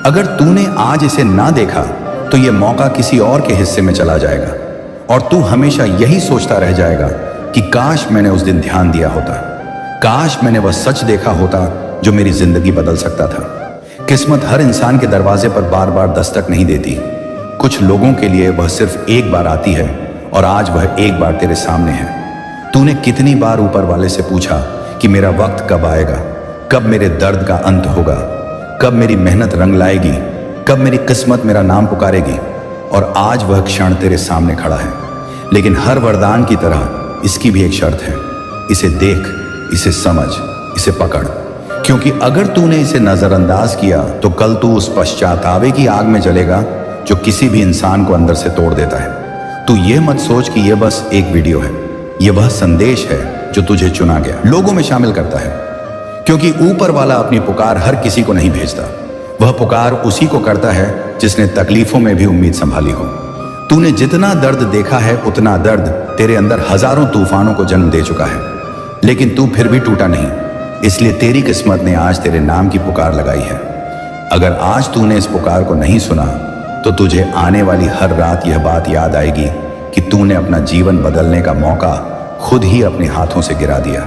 अगर तूने आज इसे ना देखा तो ये मौका किसी और के हिस्से में चला जाएगा और तू हमेशा यही सोचता रह जाएगा कि काश मैंने उस दिन ध्यान दिया होता, काश मैंने वह सच देखा होता जो मेरी जिंदगी बदल सकता था। किस्मत हर इंसान के दरवाजे पर बार बार दस्तक नहीं देती, कुछ लोगों के लिए वह सिर्फ एक बार आती है और आज वह एक बार तेरे सामने है। तूने कितनी बार ऊपर वाले से पूछा कि मेरा वक्त कब आएगा, कब मेरे दर्द का अंत होगा, कब मेरी मेहनत रंग लाएगी, कब मेरी किस्मत मेरा नाम पुकारेगी, और आज वह क्षण तेरे सामने खड़ा है। लेकिन हर वरदान की तरह इसकी भी एक शर्त है, इसे देख, इसे समझ, इसे पकड़, क्योंकि अगर तूने इसे नजरअंदाज किया तो कल तू उस पश्चातावे की आग में जलेगा जो किसी भी इंसान को अंदर से तोड़ देता है। तू ये मत सोच कि यह बस एक वीडियो है, यह वह संदेश है जो तुझे चुना गया लोगों में शामिल करता है, क्योंकि ऊपर वाला अपनी पुकार हर किसी को नहीं भेजता, वह पुकार उसी को करता है जिसने तकलीफों में भी उम्मीद संभाली हो। तूने जितना दर्द देखा है उतना दर्द तेरे अंदर हजारों तूफानों को जन्म दे चुका है, लेकिन तू फिर भी टूटा नहीं। इसलिए तेरी किस्मत ने आज तेरे नाम की पुकार लगाई है। अगर आज तूने इस पुकार को नहीं सुना तो तुझे आने वाली हर रात यह बात याद आएगी कि तूने अपना जीवन बदलने का मौका खुद ही अपने हाथों से गिरा दिया।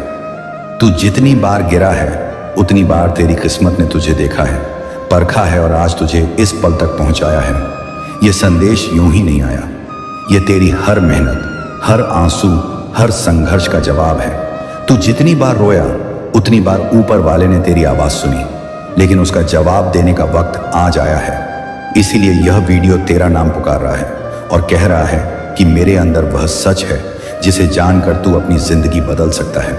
तू जितनी बार गिरा है उतनी बार तेरी किस्मत ने तुझे देखा है, परखा है और आज तुझे इस पल तक पहुंचाया है। यह संदेश यूं ही नहीं आया, यह तेरी हर मेहनत, हर आंसू, हर संघर्ष का जवाब है। तू जितनी बार रोया उतनी बार ऊपर वाले ने तेरी आवाज सुनी, लेकिन उसका जवाब देने का वक्त आज आया है। इसीलिए यह वीडियो तेरा नाम पुकार रहा है और कह रहा है कि मेरे अंदर वह सच है जिसे जानकर तू अपनी जिंदगी बदल सकता है।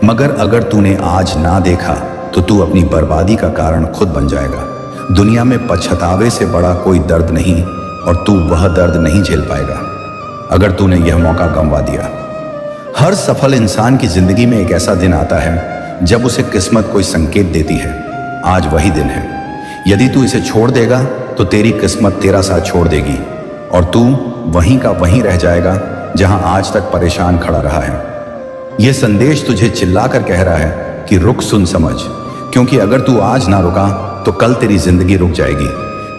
मगर अगर तूने आज ना देखा तो तू अपनी बर्बादी का कारण खुद बन जाएगा। दुनिया में पछतावे से बड़ा कोई दर्द नहीं और तू वह दर्द नहीं झेल पाएगा अगर तूने यह मौका गंवा दिया। हर सफल इंसान की जिंदगी में एक ऐसा दिन आता है जब उसे किस्मत कोई संकेत देती है। आज वही दिन है। यदि तू इसे छोड़ देगा तो तेरी किस्मत तेरा साथ छोड़ देगी और तू वहीं का वहीं रह जाएगा जहां आज तक परेशान खड़ा रहा है। यह संदेश तुझे चिल्लाकर कह रहा है कि रुक, सुन, समझ, क्योंकि अगर तू आज ना रुका तो कल तेरी जिंदगी रुक जाएगी।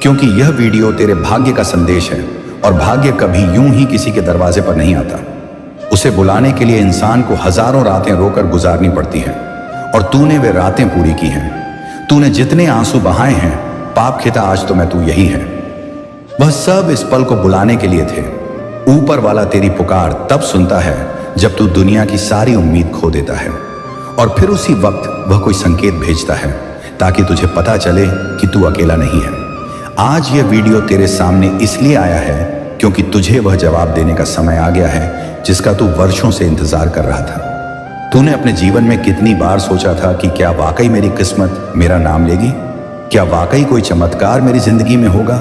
क्योंकि यह वीडियो तेरे भाग्य का संदेश है और भाग्य कभी यूं ही किसी के दरवाजे पर नहीं आता। उसे बुलाने के लिए इंसान को हजारों रातें रोकर गुजारनी पड़ती हैं और तूने वे रातें पूरी की हैं। तूने जितने आंसू बहाए हैं, पाप खिता आज तो मैं तू यही है। वह सब इस पल को बुलाने के लिए थे। ऊपर वाला तेरी पुकार तब सुनता है जब तू दुनिया की सारी उम्मीद खो देता है और फिर उसी वक्त वह कोई संकेत भेजता है ताकि तुझे पता चले कि तू अकेला नहीं है। आज यह वीडियो तेरे सामने इसलिए आया है क्योंकि तुझे वह जवाब देने का समय आ गया है जिसका तू वर्षों से इंतजार कर रहा था। तूने अपने जीवन में कितनी बार सोचा था कि क्या वाकई मेरी किस्मत मेरा नाम लेगी? क्या वाकई कोई चमत्कार मेरी जिंदगी में होगा?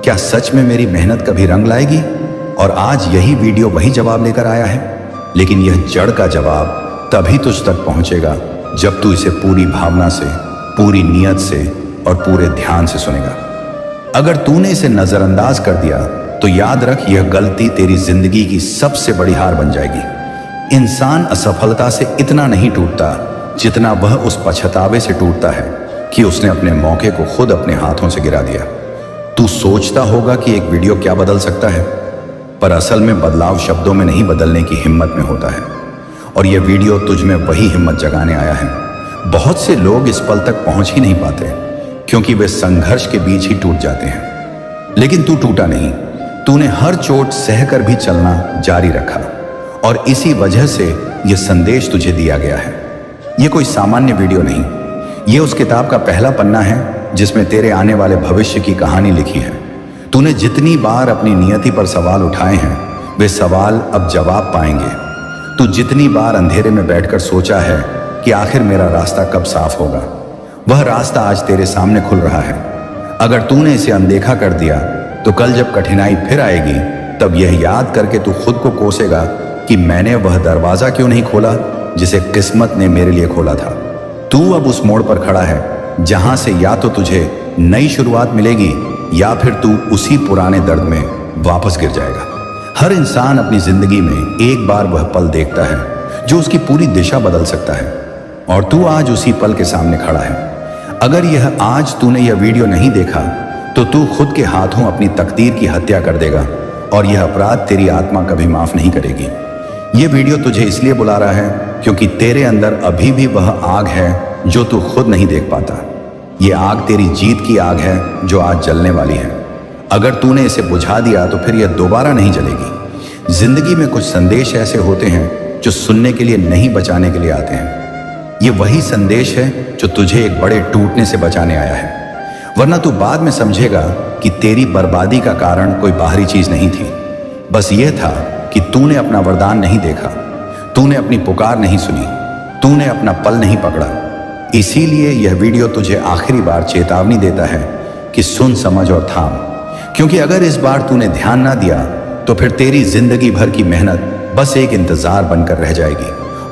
क्या सच में मेरी मेहनत कभी रंग लाएगी? और आज यही वीडियो वही जवाब लेकर आया है। लेकिन यह जड़ का जवाब तभी तुझ तक पहुंचेगा जब तू इसे पूरी भावना से, पूरी नीयत से और पूरे ध्यान से सुनेगा। अगर तूने इसे नजरअंदाज कर दिया तो याद रख, यह गलती तेरी जिंदगी की सबसे बड़ी हार बन जाएगी। इंसान असफलता से इतना नहीं टूटता जितना वह उस पछतावे से टूटता है कि उसने अपने मौके को खुद अपने हाथों से गिरा दिया। तू सोचता होगा कि एक वीडियो क्या बदल सकता है, पर असल में बदलाव शब्दों में नहीं, बदलने की हिम्मत में होता है। और यह वीडियो तुझ में वही हिम्मत जगाने आया है। बहुत से लोग इस पल तक पहुंच ही नहीं पाते क्योंकि वे संघर्ष के बीच ही टूट जाते हैं। लेकिन तू टूटा नहीं। तूने हर चोट सहकर भी चलना जारी रखा और इसी वजह से यह संदेश तुझे दिया गया है। यह कोई सामान्य वीडियो नहीं, यह उस किताब का पहला पन्ना है जिसमें तेरे आने वाले भविष्य की कहानी लिखी है। तूने जितनी बार अपनी नियति पर सवाल उठाए हैं वे सवाल अब जवाब पाएंगे। तू जितनी बार अंधेरे में बैठकर सोचा है कि आखिर मेरा रास्ता कब साफ होगा, वह रास्ता आज तेरे सामने खुल रहा है। अगर तूने इसे अनदेखा कर दिया तो कल जब कठिनाई फिर आएगी तब यह याद करके तू खुद को कोसेगा कि मैंने वह दरवाजा क्यों नहीं खोला जिसे किस्मत ने मेरे लिए खोला था। तू अब उस मोड़ पर खड़ा है जहां से या तो तुझे नई शुरुआत मिलेगी या फिर तू उसी पुराने दर्द में वापस गिर जाएगा। हर इंसान अपनी जिंदगी में एक बार वह पल देखता है जो उसकी पूरी दिशा बदल सकता है और तू आज उसी पल के सामने खड़ा है। अगर यह आज तूने यह वीडियो नहीं देखा तो तू खुद के हाथों अपनी तकदीर की हत्या कर देगा और यह अपराध तेरी आत्मा कभी माफ नहीं करेगी। यह वीडियो तुझे इसलिए बुला रहा है क्योंकि तेरे अंदर अभी भी वह आग है जो तू खुद नहीं देख पाता। यह आग तेरी जीत की आग है जो आज जलने वाली है। अगर तूने इसे बुझा दिया तो फिर यह दोबारा नहीं जलेगी। जिंदगी में कुछ संदेश ऐसे होते हैं जो सुनने के लिए नहीं, बचाने के लिए आते हैं। ये वही संदेश है जो तुझे एक बड़े टूटने से बचाने आया है, वरना तू बाद में समझेगा कि तेरी बर्बादी का कारण कोई बाहरी चीज नहीं थी। बस यह था कि तूने अपना वरदान नहीं देखा, तूने अपनी पुकार नहीं सुनी, तूने अपना पल नहीं पकड़ा। इसीलिए यह वीडियो तुझे आखिरी बार चेतावनी देता है कि सुन, समझ और थाम, क्योंकि अगर इस बार तूने ध्यान ना दिया तो फिर तेरी जिंदगी भर की मेहनत बस एक इंतजार बनकर रह जाएगी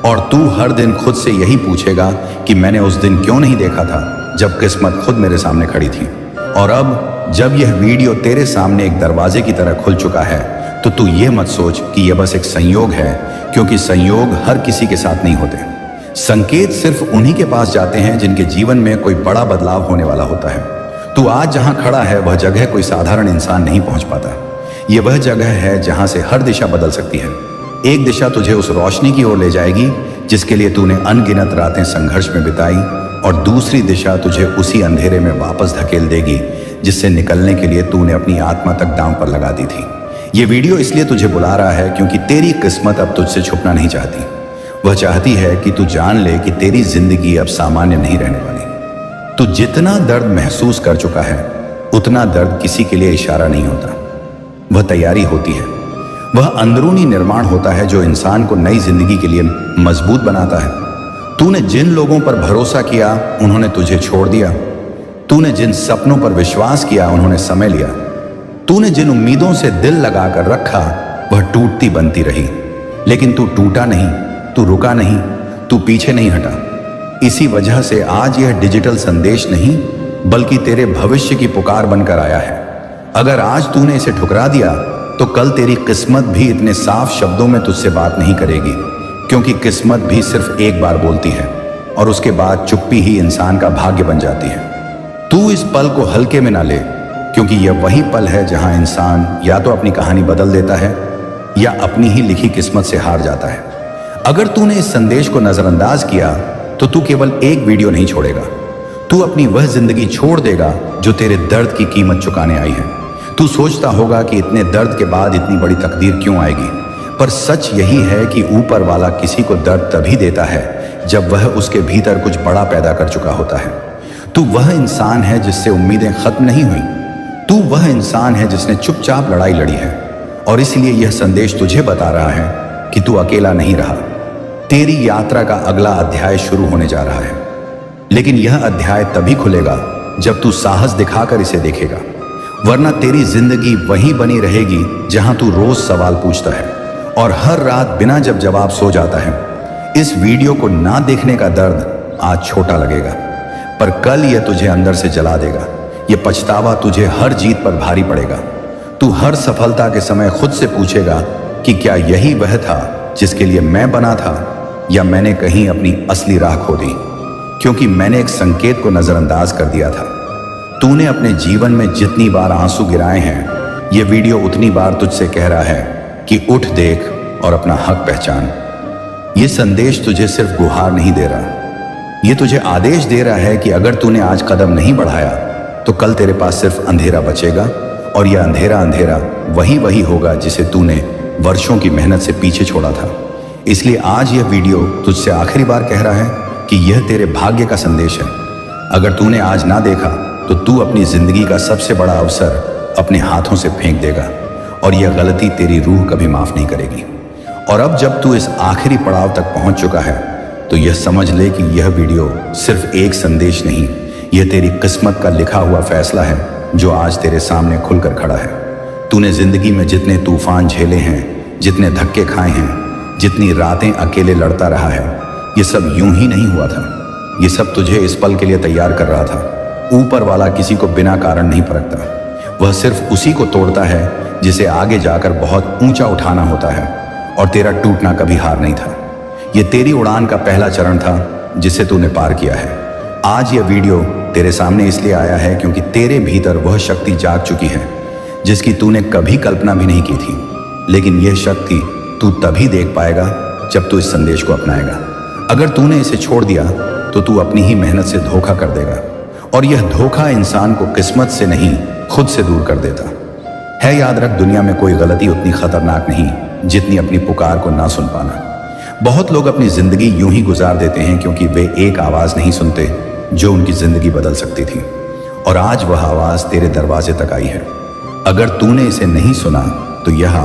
और तू हर दिन खुद से यही पूछेगा कि मैंने उस दिन क्यों नहीं देखा था जब किस्मत खुद मेरे सामने खड़ी थी। और अब जब यह वीडियो तेरे सामने एक दरवाजे की तरह खुल चुका है तो तू ये मत सोच कि यह बस एक संयोग है, क्योंकि संयोग हर किसी के साथ नहीं होते। संकेत सिर्फ उन्हीं के पास जाते हैं जिनके जीवन में कोई बड़ा बदलाव होने वाला होता है। तू आज जहां खड़ा है वह जगह कोई साधारण इंसान नहीं पहुंच पाता। यह वह जगह है जहां से हर दिशा बदल सकती है। एक दिशा तुझे उस रोशनी की ओर ले जाएगी जिसके लिए तूने अनगिनत रातें संघर्ष में बिताई, और दूसरी दिशा तुझे उसी अंधेरे में वापस धकेल देगी जिससे निकलने के लिए तूने अपनी आत्मा तक दांव पर लगा दी थी। ये वीडियो इसलिए तुझे बुला रहा है क्योंकि तेरी किस्मत अब तुझसे छुपना नहीं चाहती। वह चाहती है कि तू जान ले कि तेरी जिंदगी अब सामान्य नहीं रहने वाली। तू जितना दर्द महसूस कर चुका है उतना दर्द किसी के लिए इशारा नहीं होता। वह तैयारी होती है, वह अंदरूनी निर्माण होता है जो इंसान को नई जिंदगी के लिए मजबूत बनाता है। तूने जिन लोगों पर भरोसा किया उन्होंने तुझे छोड़ दिया। तूने जिन सपनों पर विश्वास किया उन्होंने समय लिया। तूने जिन उम्मीदों से दिल लगाकर रखा वह टूटती बनती रही। लेकिन तू टूटा नहीं, तू रुका नहीं, तू पीछे नहीं हटा। इसी वजह से आज यह डिजिटल संदेश नहीं बल्कि तेरे भविष्य की पुकार बनकर आया है। अगर आज तूने इसे ठुकरा दिया तो कल तेरी किस्मत भी इतने साफ शब्दों में तुझसे बात नहीं करेगी, क्योंकि किस्मत भी सिर्फ एक बार बोलती है और उसके बाद चुप्पी ही इंसान का भाग्य बन जाती है। तू इस पल को हल्के में ना ले, क्योंकि यह वही पल है जहां इंसान या तो अपनी कहानी बदल देता है या अपनी ही लिखी किस्मत से हार जाता है। अगर तूने इस संदेश को नजरअंदाज किया तो तू केवल एक वीडियो नहीं छोड़ेगा, तू अपनी वह जिंदगी छोड़ देगा जो तेरे दर्द की कीमत चुकाने आई है। तू सोचता होगा कि इतने दर्द के बाद इतनी बड़ी तकदीर क्यों आएगी, पर सच यही है कि ऊपर वाला किसी को दर्द तभी देता है जब वह उसके भीतर कुछ बड़ा पैदा कर चुका होता है। तू वह इंसान है जिससे उम्मीदें खत्म नहीं हुई। तू वह इंसान है जिसने चुपचाप लड़ाई लड़ी है, और इसलिए यह संदेश तुझे बता रहा है कि तू अकेला नहीं रहा। तेरी यात्रा का अगला अध्याय शुरू होने जा रहा है, लेकिन यह अध्याय तभी खुलेगा जब तू साहस दिखाकर इसे देखेगा, वरना तेरी जिंदगी वहीं बनी रहेगी जहां तू रोज सवाल पूछता है और हर रात बिना जब जवाब सो जाता है। इस वीडियो को ना देखने का दर्द आज छोटा लगेगा, पर कल यह तुझे अंदर से जला देगा। यह पछतावा तुझे हर जीत पर भारी पड़ेगा। तू हर सफलता के समय खुद से पूछेगा कि क्या यही वह था जिसके लिए मैं बना था, या मैंने कहीं अपनी असली राह खो दी क्योंकि मैंने एक संकेत को नजरअंदाज कर दिया था। तूने अपने जीवन में जितनी बार आंसू गिराए हैं, यह वीडियो उतनी बार तुझसे कह रहा है कि उठ, देख और अपना हक पहचान। यह संदेश तुझे सिर्फ गुहार नहीं दे रहा, यह तुझे आदेश दे रहा है कि अगर तूने आज कदम नहीं बढ़ाया तो कल तेरे पास सिर्फ अंधेरा बचेगा, और यह अंधेरा अंधेरा वही होगा जिसे तूने वर्षों की मेहनत से पीछे छोड़ा था। इसलिए आज यह वीडियो तुझसे आखिरी बार कह रहा है कि यह तेरे भाग्य का संदेश है। अगर तूने आज ना देखा तो तू अपनी जिंदगी का सबसे बड़ा अवसर अपने हाथों से फेंक देगा, और यह गलती तेरी रूह कभी माफ नहीं करेगी। और अब जब तू इस आखिरी पड़ाव तक पहुंच चुका है तो यह समझ ले कि यह वीडियो सिर्फ एक संदेश नहीं, यह तेरी किस्मत का लिखा हुआ फैसला है जो आज तेरे सामने खुलकर खड़ा है। तूने जिंदगी में जितने तूफान झेले हैं, जितने धक्के खाए हैं, जितनी रातें अकेले लड़ता रहा है, ये सब यूं ही नहीं हुआ था। ये सब तुझे इस पल के लिए तैयार कर रहा था। ऊपर वाला किसी को बिना कारण नहीं परखता, वह सिर्फ उसी को तोड़ता है जिसे आगे जाकर बहुत ऊंचा उठाना होता है, और तेरा टूटना कभी हार नहीं था। ये तेरी उड़ान का पहला चरण था जिसे तूने पार किया है। आज यह वीडियो तेरे सामने इसलिए आया है क्योंकि तेरे भीतर वह शक्ति जाग चुकी है जिसकी तूने कभी कल्पना भी नहीं की थी। लेकिन यह शक्ति तू तभी देख पाएगा जब तू इस संदेश को अपनाएगा। अगर तूने इसे छोड़ दिया तो तू अपनी ही मेहनत से धोखा कर देगा, और यह धोखा इंसान को किस्मत से नहीं खुद से दूर कर देता है। याद रख, दुनिया में कोई गलती उतनी खतरनाक नहीं जितनी अपनी पुकार को ना सुन पाना। बहुत लोग अपनी जिंदगी यूं ही गुजार देते हैं क्योंकि वे एक आवाज नहीं सुनते जो उनकी जिंदगी बदल सकती थी, और आज वह आवाज तेरे दरवाजे तक आई है। अगर तूने इसे नहीं सुना तो यह